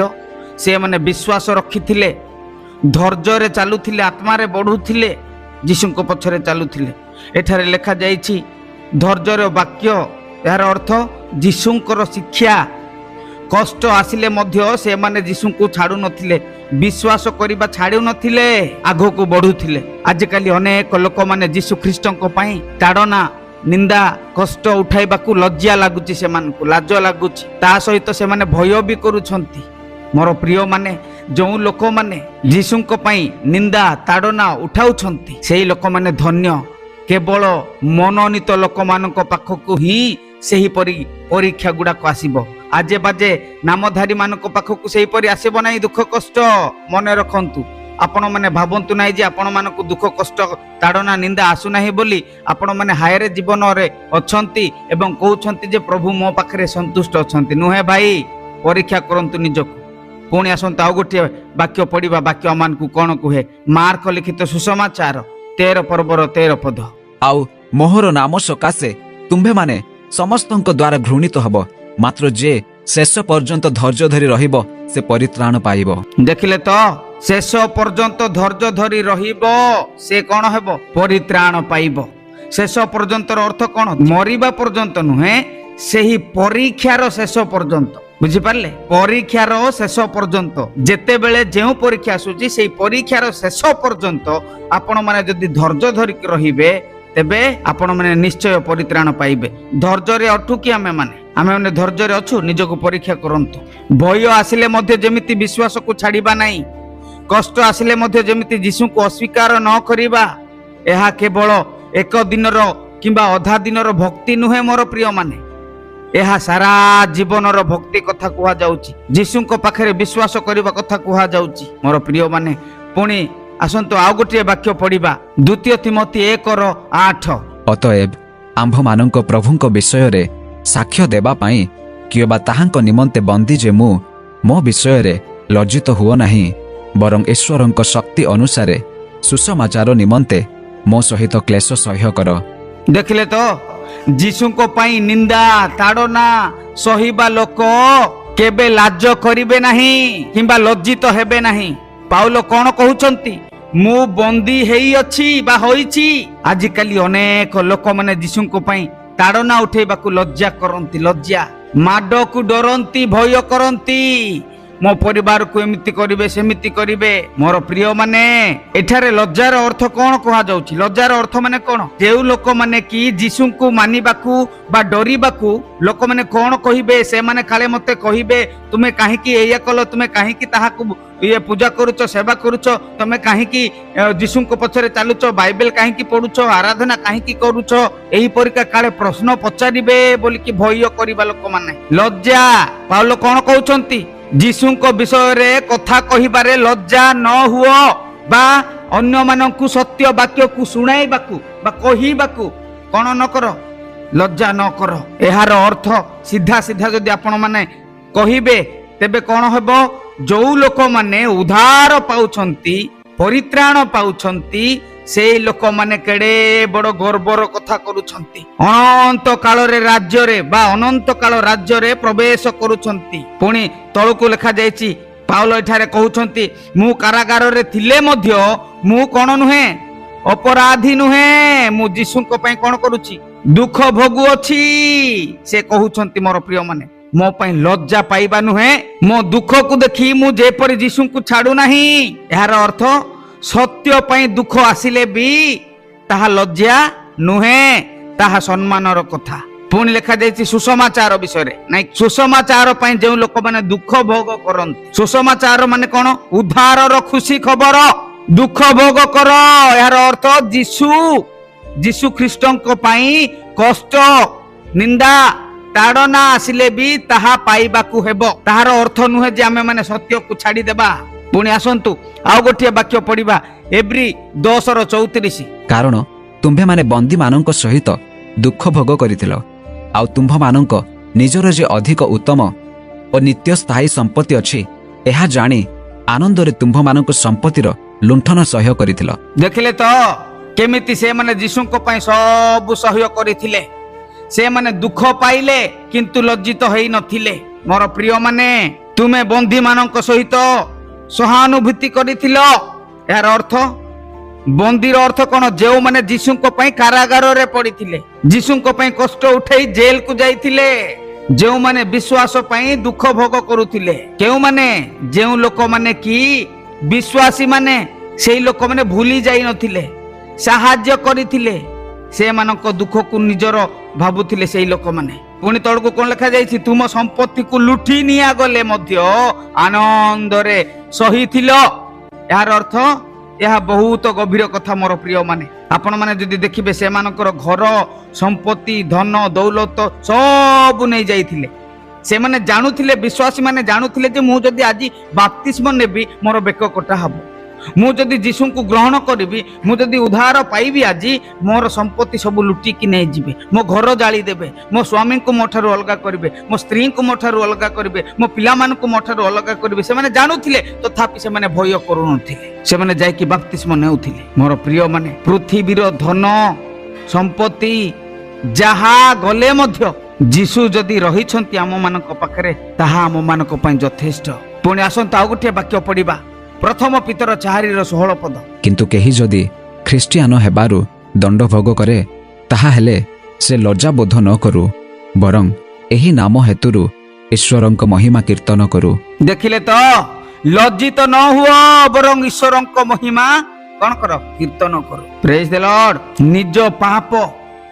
ସେମାନେ ବିଶ୍ୱାସ ରଖିଥିଲେ, ଧୈର୍ଯ୍ୟରେ ଚାଲୁଥିଲେ, ଆତ୍ମାରେ ବଢୁଥିଲେ, ଯୀଶୁଙ୍କ ପଛରେ ଚାଲୁଥିଲେ। ଏଠାରେ ଲେଖାଯାଇଛି ଧୈର୍ଯ୍ୟର ବାକ୍ୟ। ଏହାର ଅର୍ଥ ଯୀଶୁଙ୍କର ଶିକ୍ଷା। କଷ୍ଟ ଆସିଲେ ମଧ୍ୟ ସେମାନେ ଯୀଶୁଙ୍କୁ ଛାଡୁ ନଥିଲେ, ବିଶ୍ୱାସ କରିବା ଛାଡୁ ନଥିଲେ, ଆଗକୁ ବଢୁଥିଲେ। ଆଜିକାଲି ଅନେକ ଲୋକମାନେ ଯୀଶୁ ଖ୍ରୀଷ୍ଟଙ୍କ ପାଇଁ ତାଡ଼ନା, ନିନ୍ଦା, କଷ୍ଟ ଉଠାଇବାକୁ ଲଜ୍ଜା ଲାଗୁଛି, ସେମାନଙ୍କୁ ଲାଜ ଲାଗୁଛି। ତା ସହିତ ସେମାନେ ଭୟ ବି କରୁଛନ୍ତି। ମୋର ପ୍ରିୟମାନେ, ଯେଉଁ ଲୋକମାନେ ଯୀଶୁଙ୍କ ପାଇଁ ନିନ୍ଦା, ତାଡ଼ନା ଉଠାଉଛନ୍ତି, ସେହି ଲୋକମାନେ ଧନ୍ୟ। କେବଳ ମନୋନୀତ ଲୋକମାନଙ୍କ ପାଖକୁ ହିଁ ସେହିପରି ପରୀକ୍ଷା ଗୁଡାକ ଆସିବ। ଆଜେ ବାଜେ ନାମଧାରୀ ମାନଙ୍କ ପାଖକୁ ସେହିପରି ଆସିବ ନାହିଁ ଦୁଃଖ କଷ୍ଟ। ମନେ ରଖନ୍ତୁ, ଆପଣମାନେ ଭାବନ୍ତୁ ନାହିଁ ଯେ ଆପଣମାନଙ୍କୁ ଦୁଃଖ କଷ୍ଟ, ତାଡ଼ନା, ନିନ୍ଦା ଆସୁନାହିଁ ବୋଲି ଆପଣମାନେ ହାୟରେ ଜୀବନରେ ଅଛନ୍ତି ଏବଂ କହୁଛନ୍ତି ଯେ ପ୍ରଭୁ ମୋ ପାଖରେ ସନ୍ତୁଷ୍ଟ ଅଛନ୍ତି। ନୁହେଁ ଭାଇ, ପରୀକ୍ଷା କରନ୍ତୁ ନିଜକୁ। ପୁଣି ଆସନ୍ତୁ ଆଉ ଗୋଟିଏ ବାକ୍ୟ ପଢିବା। ବାକ୍ୟ ଆମମାନଙ୍କୁ କଣ କୁହେ? ମାର୍କ ଲିଖିତ ସୁସମାଚାର 13 ପର୍ବର 13 ପଦ। ଆଉ ମୋହର ନାମ ସକାଶେ ତୁମ୍ଭେମାନେ ସମସ୍ତଙ୍କ ଦ୍ୱାରା ଘୃଣିତ ହେବ, ମାତ୍ର ଯେ ଶେଷ ପର୍ଯ୍ୟନ୍ତ ଧୈର୍ଯ୍ୟ ଧରି ରହିବ ସେ ପରିତ୍ରାଣ ପାଇବ। ଦେଖିଲେ ତ, ଶେଷ ପର୍ଯ୍ୟନ୍ତ ଧୈର୍ଯ୍ୟ ଧରି ରହିବ ସେ କଣ ହେବ? ପରିତ୍ରାଣ ପାଇବ। ଶେଷ ପର୍ଯ୍ୟନ୍ତର ଅର୍ଥ କଣ? ମରିବା ପର୍ଯ୍ୟନ୍ତ ନୁହେଁ, ସେହି ପରୀକ୍ଷାର ଶେଷ ପର୍ଯ୍ୟନ୍ତ। ବୁଝିପାରିଲେ? ପରୀକ୍ଷାର ଶେଷ ପର୍ଯ୍ୟନ୍ତ, ଯେତେବେଳେ ଯେଉଁ ପରୀକ୍ଷା ଆସୁଛି ସେଇ ପରୀକ୍ଷାର ଶେଷ ପର୍ଯ୍ୟନ୍ତ ଆପଣମାନେ ଯଦି ଧୈର୍ଯ୍ୟ ଧରିକି ରହିବେ, ତେବେ ଆପଣମାନେ ନିଶ୍ଚୟ ପରିତ୍ରାଣ ପାଇବେ। ଧୈର୍ଯ୍ୟରେ ଅଟୁ କି ଆମେମାନେ ଧୈର୍ଯ୍ୟରେ ଅଛୁ? ନିଜକୁ ପରୀକ୍ଷା କରନ୍ତୁ। ଭୟ ଆସିଲେ ମଧ୍ୟ ଯେମିତି ବିଶ୍ୱାସକୁ ଛାଡ଼ିବା ନାହିଁ, କଷ୍ଟ ଆସିଲେ ମଧ୍ୟ ଯେମିତି ଯୀଶୁଙ୍କୁ ଅସ୍ୱୀକାର ନ କରିବା। ଏହା କେବଳ ଏକ ଦିନର କିମ୍ବା ଅଧା ଦିନର ଭକ୍ତି ନୁହେଁ ମୋର ପ୍ରିୟମାନେ, ଏହା ସାରା ଜୀବନର ଭକ୍ତି କଥା କୁହାଯାଉଛି। ଯୀଶୁଙ୍କ ପାଖରେ ବିଶ୍ୱାସ କରିବା କଥା କୁହାଯାଉଛି ମୋର ପ୍ରିୟମାନେ। ପୁଣି ଆସନ୍ତୁ ଆଉ ଗୋଟିଏ ବାକ୍ୟ ପଢିବା। 2 ତିମୋଥୀ 1:8। ଅତଏବ ଆମ୍ଭମାନଙ୍କ ପ୍ରଭୁଙ୍କ ବିଷୟରେ ସାକ୍ଷ୍ୟ ଦେବା ପାଇଁ କିଏ ବା ତାହାଙ୍କ ନିମନ୍ତେ ବନ୍ଦୀ ଯେ ମୁଁ ମୋ ବିଷୟରେ ଲଜ୍ଜିତ ହୁଅ ନାହିଁ, ବରଂ ଈଶ୍ୱରଙ୍କ ଶକ୍ତି ଅନୁସାରେ ସୁସମାଚାର ନିମନ୍ତେ ମୋ ସହିତ କ୍ଲେଶ ସହ୍ୟ କର। ଦେଖିଲେ ତ, ଯୀଶୁଙ୍କ ପାଇଁ ନିନ୍ଦା, ତାଡ଼ନା ସହିବା ଲୋକ କେବେ ଲାଜ କରିବେ ନାହିଁ କିମ୍ବା ଲଜ୍ଜିତ ହେବେ ନାହିଁ। ପାଉଲ କଣ କହୁଛନ୍ତି? ମୁଁ ବନ୍ଦୀ ହେଇଅଛି ବା ହୋଇଛି। ଆଜିକାଲି ଅନେକ ଲୋକମାନେ ଯୀଶୁଙ୍କ ପାଇଁ ତାଡ଼ନା ଉଠେଇବାକୁ ଲଜ୍ଜା କରନ୍ତି, ଲଜ୍ଜା, ମାଡ଼କୁ ଡରନ୍ତି, ଭୟ କରନ୍ତି। ମୋ ପରିବାରକୁ ଏମିତି କରିବେ, ସେମିତି କରିବେ। ମୋର ପ୍ରିୟମାନେ, ଏଠାରେ ଲଜ୍ଜାର ଅର୍ଥ କଣ କୁହାଯାଉଛି? ଲଜ୍ଜାର ଅର୍ଥ ମାନେ କଣ? ଯେଉଁ ଲୋକମାନେ କି ଯୀଶୁଙ୍କୁ ମାନିବାକୁ ବା ଡରିବାକୁ ଲୋକମାନେ କଣ କହିବେ? ସେମାନେ କାଳେ ମତେ କହିବେ, ତୁମେ କାହିଁକି ଏଇଆ କଲ, ତୁମେ କାହିଁକି ତାହାକୁ ପୂଜା କରୁଛ, ସେବା କରୁଛ, ତମେ କାହିଁକି ଯୀଶୁଙ୍କ ପଛରେ ଚାଲୁଛ, ବାଇବେଲ କାହିଁକି ପଢୁଛ, ଆରାଧନା କାହିଁକି କରୁଛ, ଏହିପରିକା କାଳେ ପ୍ରଶ୍ନ ପଚାରିବେ ବୋଲିକି ଭୟ କରିବା ଲୋକମାନେ। ଲଜ୍ଜା। ପାଉଲ କଣ କହୁଛନ୍ତି? ଯୀଶୁଙ୍କ ବିଷୟରେ କଥା କହିବାରେ ଲଜ୍ଜା ନ ହୁଅ, ବା ଅନ୍ୟମାନଙ୍କୁ ସତ୍ୟ ବାକ୍ୟକୁ ଶୁଣାଇବାକୁ ବା କହିବାକୁ କଣ ନ କର? ଲଜ୍ଜା ନ କର। ଏହାର ଅର୍ଥ ସିଧା ସିଧା ଯଦି ଆପଣ ମାନେ କହିବେ, ତେବେ କଣ ହେବ? ଯୋଉ ଲୋକମାନେ ଉଦ୍ଧାର ପାଉଛନ୍ତି, ପରିତ୍ରାଣ ପାଉଛନ୍ତି, ସେଇ ଲୋକମାନେ କେଡେ ବଡ ଗର୍ବର କଥା କରୁଛନ୍ତି। ଅନନ୍ତ କାଳରେ ରାଜ୍ୟରେ ବା ଅନନ୍ତ କାଳ ରାଜ୍ୟରେ ପ୍ରବେଶ କରୁଛନ୍ତି। ପୁଣି ତଳକୁ ଲେଖାଯାଇଛି, ପାଉଲ ଏଠାରେ କହୁଛନ୍ତି, ମୁଁ କାରାଗାରରେ ଥିଲେ ମଧ୍ୟ ମୁଁ କଣ ନୁହେଁ? ଅପରାଧୀ ନୁହେଁ। ମୁଁ ଯୀଶୁଙ୍କ ପାଇଁ କଣ କରୁଛି? ଦୁଃଖ ଭୋଗୁଅଛି। ସେ କହୁଛନ୍ତି ମୋର ପ୍ରିୟମାନେ, ମୋ ପାଇଁ ଲଜ୍ଜା ପାଇବା ନୁହେଁ, ମୋ ଦୁଃଖକୁ ଦେଖି ମୁଁ ଯେପରି ଯୀଶୁଙ୍କୁ ଛାଡୁ ନାହିଁ। ଏହାର ଅର୍ଥ ସତ୍ୟ ପାଇଁ ଦୁଃଖ ଆସିଲେ ବି ତାହା ଲଜ୍ଜା ନୁହେଁ, ତାହା ସମ୍ମାନର କଥା। ପୁଣି ଲେଖାଯାଇଛି ସୁସମାଚାର ବିଷୟରେ, ନାଇଁ, ସୁସମାଚାର ପାଇଁ ଯେଉଁ ଲୋକମାନେ ଦୁଃଖ ଭୋଗ କରନ୍ତି। ସୁସମାଚାର ମାନେ କଣ? ଉଦ୍ଧାରର ଖୁସି ଖବର। ଦୁଃଖ ଭୋଗ କର। ଏହାର ଅର୍ଥ ଯୀଶୁ ଖ୍ରୀଷ୍ଟଙ୍କ ପାଇଁ କଷ୍ଟ, ନିନ୍ଦା, ତାଡ଼ନା ଆସିଲେ ବି ତାହା ପାଇବାକୁ ହେବ। ତାହାର ଅର୍ଥ ନୁହେଁ ଯେ ଆମେ ମାନେ ସତ୍ୟକୁ ଛାଡ଼ିଦେବା। ପୁଣି ଆସନ୍ତୁ ଆଉ ଗୋଟିଏ ବାକ୍ୟ ପଢିବା। ଏବ୍ରୀ 10:34। କାରଣ ତୁମ୍ଭେମାନେ ବନ୍ଦୀମାନଙ୍କ ସହିତ ଦୁଃଖ ଭୋଗ କରିଥିଲ, ଆଉ ତୁମ୍ଭମାନଙ୍କ ନିଜର ଯେ ଅଧିକ ଉତ୍ତମ ଓ ନିତ୍ୟ ସ୍ଥାୟୀ ସମ୍ପତ୍ତି ଅଛି, ଏହା ଜାଣି ଆନନ୍ଦରେ ତୁମ୍ଭମାନଙ୍କ ସମ୍ପତ୍ତିର ଲୁଣ୍ଠନ ସହ୍ୟ କରିଥିଲ। ଦେଖିଲେ ତ କେମିତି ସେମାନେ ଯୀଶୁଙ୍କ ପାଇଁ ସବୁ ସହ୍ୟ କରିଥିଲେ। ସେମାନେ ଦୁଃଖ ପାଇଲେ କିନ୍ତୁ ଲଜ୍ଜିତ ହେଇ ନଥିଲେ। ମୋର ପ୍ରିୟମାନେ, ତୁମେ ବନ୍ଦୀମାନଙ୍କ ସହିତ ସହାନୁଭୂତି କରିଥିଲ। ଏହାର ଅର୍ଥ, ବନ୍ଦୀର ଅର୍ଥ କଣ? ଯେଉଁମାନେ ଯୀଶୁଙ୍କ ପାଇଁ କାରାଗାରରେ ପଡ଼ିଥିଲେ, ଯୀଶୁଙ୍କ ପାଇଁ କଷ୍ଟ ଉଠେଇ ଜେଲକୁ ଯାଇଥିଲେ, ଯେଉଁମାନେ ବିଶ୍ୱାସ ପାଇଁ ଦୁଃଖ ଭୋଗ କରୁଥିଲେ। କେଉଁମାନେ? ଯେଉଁ ଲୋକମାନେ କି ବିଶ୍ୱାସୀ ମାନେ, ସେଇ ଲୋକମାନେ ଭୁଲି ଯାଇ ନଥିଲେ, ସାହାଯ୍ୟ କରିଥିଲେ, ସେମାନଙ୍କ ଦୁଃଖକୁ ନିଜର ଭାବୁଥିଲେ ସେଇ ଲୋକମାନେ। ପୁଣି ତଳକୁ କଣ ଲେଖାଯାଇଛି? ତୁମ ସମ୍ପତ୍ତିକୁ ଲୁଟି ନିଆଗଲେ ମଧ୍ୟ ଆନନ୍ଦରେ ସହିଥିଲ। ଏହାର ଅର୍ଥ, ଏହା ବହୁତ ଗଭୀର କଥା ମୋର ପ୍ରିୟମାନେ। ଆପଣମାନେ ଯଦି ଦେଖିବେ, ସେମାନଙ୍କର ଘର ସମ୍ପତ୍ତି ଧନ ଦୌଲତ ସବୁ ନେଇ ଯାଇଥିଲେ। ସେମାନେ ଜାଣୁଥିଲେ, ବିଶ୍ୱାସୀ ମାନେ ଜାଣୁଥିଲେ ଯେ ମୁଁ ଯଦି ଆଜି ବାପ୍ତିସ୍ମ ନେବି ମୋର ବେକ କଟା ହବ, ମୁଁ ଯଦି ଯୀଶୁଙ୍କୁ ଗ୍ରହଣ କରିବି, ମୁଁ ଯଦି ଉଦ୍ଧାର ପାଇବି, ଆଜି ମୋର ସମ୍ପତ୍ତି ସବୁ ଲୁଟିକି ନେଇଯିବେ, ମୋ ଘର ଜାଳିଦେବେ, ମୋ ସ୍ୱାମୀଙ୍କୁ ମୋ ଠାରୁ ଅଲଗା କରିବେ, ମୋ ସ୍ତ୍ରୀଙ୍କୁ ମୋ ଠାରୁ ଅଲଗା କରିବେ, ମୋ ପିଲାମାନଙ୍କୁ ମୋ ଠାରୁ ଅଲଗା କରିବେ। ସେମାନେ ଜାଣୁଥିଲେ, ତଥାପି ସେମାନେ ଭୟ କରୁନଥିଲେ। ସେମାନେ ଯାଇକି ବାପ୍ତିସ୍ମ ନେଉଥିଲେ। ମୋର ପ୍ରିୟମାନେ, ପୃଥିବୀର ଧନ ସମ୍ପତ୍ତି ଯାହା ଗଲେ ମଧ୍ୟ ଯୀଶୁ ଯଦି ରହିଛନ୍ତି ଆମମାନଙ୍କ ପାଖରେ, ତାହା ଆମମାନଙ୍କ ପାଇଁ ଯଥେଷ୍ଟ। ପୁଣି ଆସନ୍ତୁ ଆଉ ଗୋଟିଏ ବାକ୍ୟ ପଢିବା, ପ୍ରଥମ ପିତର 4:16 ପଦ। କିନ୍ତୁ କେହି ଯଦି ଖ୍ରୀଷ୍ଟିଆନ ହେବାରୁ ଦଣ୍ଡ ଭୋଗ କରେ, ତାହା ହେଲେ ସେ ଲଜ୍ଜାବୋଧ ନ କରୁ, ବରଂ ଏହି ନାମ ହେତୁରୁ ଈଶ୍ୱରଙ୍କ ମହିମା କୀର୍ତ୍ତନ କରୁ। ଦେଖିଲେ ତ, ଲଜ୍ଜିତ ନ ହୁଅ, ବରଂ ଈଶ୍ୱରଙ୍କ ମହିମା କଣ କର? କୀର୍ତ୍ତନ କର। ପ୍ରେଜ୍ ଦ ଲର୍ଡ। ନିଜ ପାପ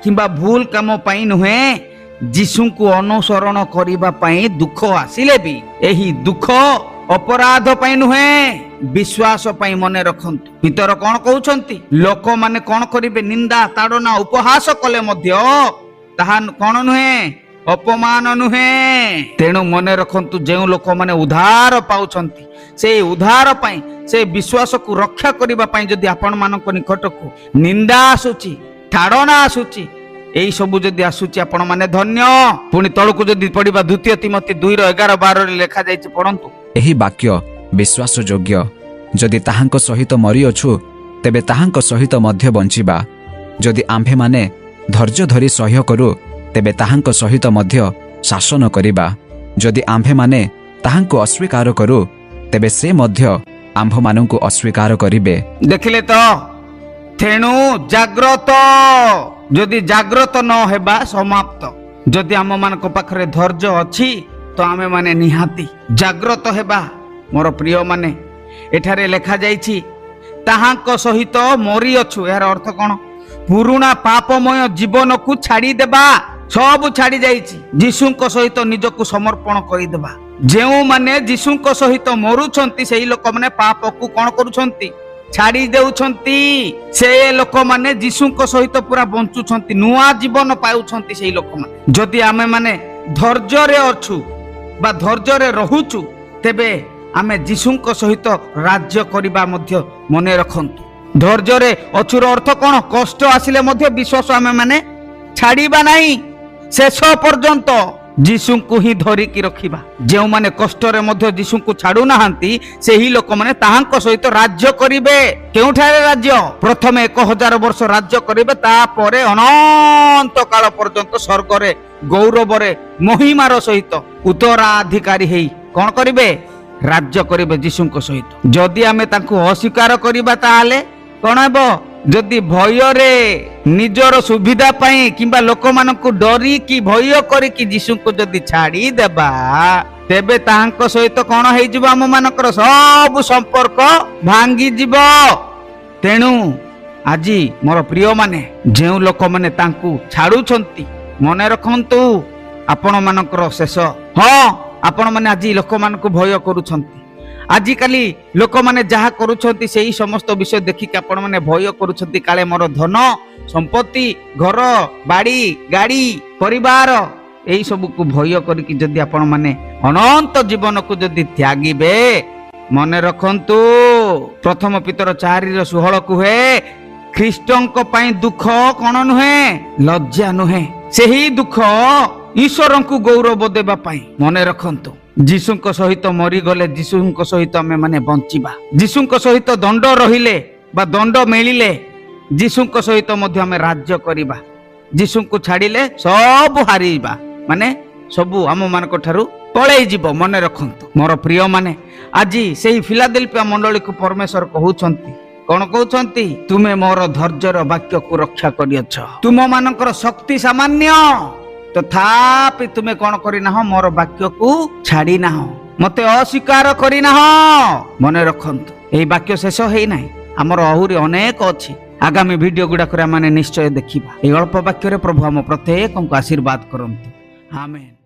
କିମ୍ବା ଭୁଲ କାମ ପାଇଁ ନୁହେଁ, ଯୀଶୁଙ୍କୁ ଅନୁସରଣ କରିବା ପାଇଁ ଦୁଃଖ ଆସିଲେ ବି ଏହି ଦୁଃଖ ଅପରାଧ ପାଇଁ ନୁହେଁ, ବିଶ୍ୱାସ ପାଇଁ। ମନେ ରଖନ୍ତୁ, ପିତର କଣ କହୁଛନ୍ତି? ଲୋକମାନେ କଣ କରିବେ? ନିନ୍ଦା ତାଡ଼ନା ଉପହାସ କଲେ ମଧ୍ୟ ତାହା କଣ ନୁହେଁ? ଅପମାନ ନୁହେଁ। ତେଣୁ ମନେ ରଖନ୍ତୁ, ଯେଉଁ ଲୋକମାନେ ଉଦ୍ଧାର ପାଉଛନ୍ତି, ସେଇ ଉଦ୍ଧାର ପାଇଁ, ସେ ବିଶ୍ୱାସକୁ ରକ୍ଷା କରିବା ପାଇଁ ଯଦି ଆପଣମାନଙ୍କ ନିକଟକୁ ନିନ୍ଦା ଆସୁଛି, ତାଡ଼ନା ଆସୁଛି, ଏଇ ସବୁ ଯଦି ଆସୁଛି, ଆପଣ ମାନେ ଧନ୍ୟ। ପୁଣି ତଳକୁ ଯଦି ପଢିବା, 2 ତିମୋଥୀ 2:11-12 ଲେଖାଯାଇଛି, ପଢନ୍ତୁ। ଏହି ବାକ୍ୟ ବିଶ୍ୱାସ ଯୋଗ୍ୟ। ଯଦି ତାହାଙ୍କ ସହିତ ମରିଅଛୁ, ତେବେ ତାହାଙ୍କ ସହିତ ମଧ୍ୟ ବଞ୍ଚିବା। ଯଦି ଆମ୍ଭେମାନେ ଧୈର୍ଯ୍ୟ ଧରି ସହ୍ୟ କରୁ, ତେବେ ତାହାଙ୍କ ସହିତ ମଧ୍ୟ ଶାସନ କରିବା। ଯଦି ଆମ୍ଭେମାନେ ତାହାଙ୍କୁ ଅସ୍ୱୀକାର କରୁ, ତେବେ ସେ ମଧ୍ୟ ଆମ୍ଭମାନଙ୍କୁ ଅସ୍ୱୀକାର କରିବେ। ଦେଖିଲେ ତ, ତେଣୁ ଜାଗ୍ରତ। ଯଦି ଜାଗ୍ରତ ନ ହେବା, ସମାପ୍ତ। ଯଦି ଆମମାନଙ୍କ ପାଖରେ ଧୈର୍ଯ୍ୟ ଅଛି, ତ ଆମେ ମାନେ ନିହାତି ଜାଗ୍ରତ ହେବା। ମୋର ପ୍ରିୟମାନେ, ଏଠାରେ ଲେଖାଯାଇଛି ତାହାଙ୍କ ସହିତ ମରିଅଛୁ। ଏହାର ଅର୍ଥ କଣ? ପୁରୁଣା ପାପମୟ ଜୀବନକୁ ଛାଡ଼ିଦେବା। ସବୁ ଛାଡ଼ି ଯାଇଛି, ଯୀଶୁଙ୍କ ସହିତ ନିଜକୁ ସମର୍ପଣ କରିଦେବା। ଯେଉଁମାନେ ଯୀଶୁଙ୍କ ସହିତ ମରୁଛନ୍ତି, ସେହି ଲୋକମାନେ ପାପକୁ କଣ କରୁଛନ୍ତି? ଛାଡ଼ି ଦେଉଛନ୍ତି। ସେ ଲୋକମାନେ ଯୀଶୁଙ୍କ ସହିତ ପୁରା ବଞ୍ଚୁଛନ୍ତି, ନୂଆ ଜୀବନ ପାଉଛନ୍ତି ସେହି ଲୋକମାନେ। ଯଦି ଆମେ ମାନେ ଧୈର୍ଯ୍ୟରେ ଅଛୁ ବା ଧୈର୍ଯ୍ୟରେ ରହୁଛୁ, ତେବେ ଆମେ ଯୀଶୁଙ୍କ ସହିତ ରାଜ୍ୟ କରିବା ମଧ୍ୟ। ମନେ ରଖନ୍ତୁ, ଧୈର୍ଯ୍ୟରେ ଅଛୁର ଅର୍ଥ କଣ? କଷ୍ଟ ଆସିଲେ ମଧ୍ୟ ବିଶ୍ୱାସ ଆମେ ମାନେ ଛାଡ଼ିବା ନାହିଁ। ଶେଷ ପର୍ଯ୍ୟନ୍ତ ଯୀଶୁଙ୍କୁ ହିଁ ଧରିକି ରଖିବା। ଯେଉଁମାନେ କଷ୍ଟରେ ମଧ୍ୟ ଯୀଶୁଙ୍କୁ ଛାଡୁନାହାନ୍ତି, ସେହି ଲୋକମାନେ ତାହାଙ୍କ ସହିତ ରାଜ୍ୟ କରିବେ। କେଉଁଠାରେ ରାଜ୍ୟ? ପ୍ରଥମେ 1000 ବର୍ଷ ରାଜ୍ୟ କରିବେ, ତାପରେ ଅନନ୍ତ କାଳ ପର୍ଯ୍ୟନ୍ତ ସ୍ୱର୍ଗରେ ଗୌରବରେ ମହିମାର ସହିତ ଉତ୍ତରାଧିକାରୀ ହେଇ କଣ କରିବେ? ରାଜ୍ୟ କରିବେ ଯୀଶୁଙ୍କ ସହିତ। ଯଦି ଆମେ ତାଙ୍କୁ ଅସ୍ୱୀକାର କରିବା, ତାହେଲେ କଣ ହେବ? ଯଦି ଭୟରେ ନିଜର ସୁବିଧା ପାଇଁ କିମ୍ବା ଲୋକମାନଙ୍କୁ ଡରିକି ଭୟ କରିକି ଯୀଶୁଙ୍କୁ ଯଦି ଛାଡ଼ିଦେବା, ତେବେ ତାହାଙ୍କ ସହିତ କଣ ହେଇଯିବ? ଆମ ମାନଙ୍କର ସବୁ ସମ୍ପର୍କ ଭାଙ୍ଗିଯିବ। ତେଣୁ ଆଜି ମୋର ପ୍ରିୟମାନେ, ଯେଉଁ ଲୋକମାନେ ତାଙ୍କୁ ଛାଡୁଛନ୍ତି, ମନେ ରଖନ୍ତୁ ଆପଣ ମାନଙ୍କର ଶେଷ। ହଁ, ଆପଣ ମାନେ ଆଜି ଲୋକମାନଙ୍କୁ ଭୟ କରୁଛନ୍ତି। ଆଜିକାଲି ଲୋକମାନେ ଯାହା କରୁଛନ୍ତି, ସେହି ସମସ୍ତ ବିଷୟ ଦେଖିକି ଆପଣ ମାନେ ଭୟ କରୁଛନ୍ତି। କାଳେ ମୋର ଧନ ସମ୍ପତ୍ତି, ଘର ବାଡି ଗାଡି ପରିବାର, ଏଇ ସବୁକୁ ଭୟ କରିକି ଯଦି ଆପଣ ମାନେ ଅନନ୍ତ ଜୀବନକୁ ଯଦି ତ୍ୟାଗିବେ, ମନେ ରଖନ୍ତୁ ପ୍ରଥମ ପିତର 4:16 କୁହେ, ଖ୍ରୀଷ୍ଟଙ୍କ ପାଇଁ ଦୁଃଖ କଣ ନୁହେଁ? ଲଜ୍ଜା ନୁହେଁ। ସେହି ଦୁଃଖ ଈଶ୍ୱରଙ୍କୁ ଗୌରବ ଦେବା ପାଇଁ। ମନେ ରଖନ୍ତୁ, ଯୀଶୁଙ୍କ ସହିତ ମରିଗଲେ ଯୀଶୁଙ୍କ ସହିତ ଆମେ ମାନେ ବଞ୍ଚିବା। ଯୀଶୁଙ୍କ ସହିତ ଦଣ୍ଡ ରହିଲେ ବା ଦଣ୍ଡ ମିଳିଲେ ଯୀଶୁଙ୍କ ସହିତ ମଧ୍ୟ ଆମେ ରାଜ୍ୟ କରିବା। ଯୀଶୁଙ୍କୁ ଛାଡ଼ିଲେ ସବୁ ହାରିବା, ମାନେ ସବୁ ଆମ ମାନଙ୍କ ଠାରୁ ପଳେଇ ଯିବ। ମନେ ରଖନ୍ତୁ ମୋର ପ୍ରିୟ ମାନେ, ଆଜି ସେହି ଫିଲାଦେଲଫିଆ ମଣ୍ଡଳୀକୁ ପରମେଶ୍ୱର କହୁଛନ୍ତି, କଣ କହୁଛନ୍ତି? ତୁମେ ମୋର ଧୈର୍ଯ୍ୟର ବାକ୍ୟକୁ ରକ୍ଷା କରିଅଛ। ତୁମ ମାନଙ୍କର ଶକ୍ତି ସାମାନ୍ୟ, ତଥାପି ତୁମେ କଣ କରିନାହ? ମୋର ବାକ୍ୟକୁ ଛାଡ଼ି ନାହ, ମତେ ଅସ୍ୱୀକାର କରିନାହ। ମନେ ରଖନ୍ତୁ, ଏହି ବାକ୍ୟ ଶେଷ ହେଇନାହିଁ, ଆମର ଆହୁରି ଅନେକ ଅଛି। ଆଗାମୀ ଭିଡିଓ ଗୁଡାକରେ ଆମେ ନିଶ୍ଚୟ ଦେଖିବା। ଏହି ଅଳ୍ପ ବାକ୍ୟରେ ପ୍ରଭୁ ଆମ ପ୍ରତ୍ୟେକଙ୍କୁ ଆଶୀର୍ବାଦ କରନ୍ତୁ। ଆମେନ୍।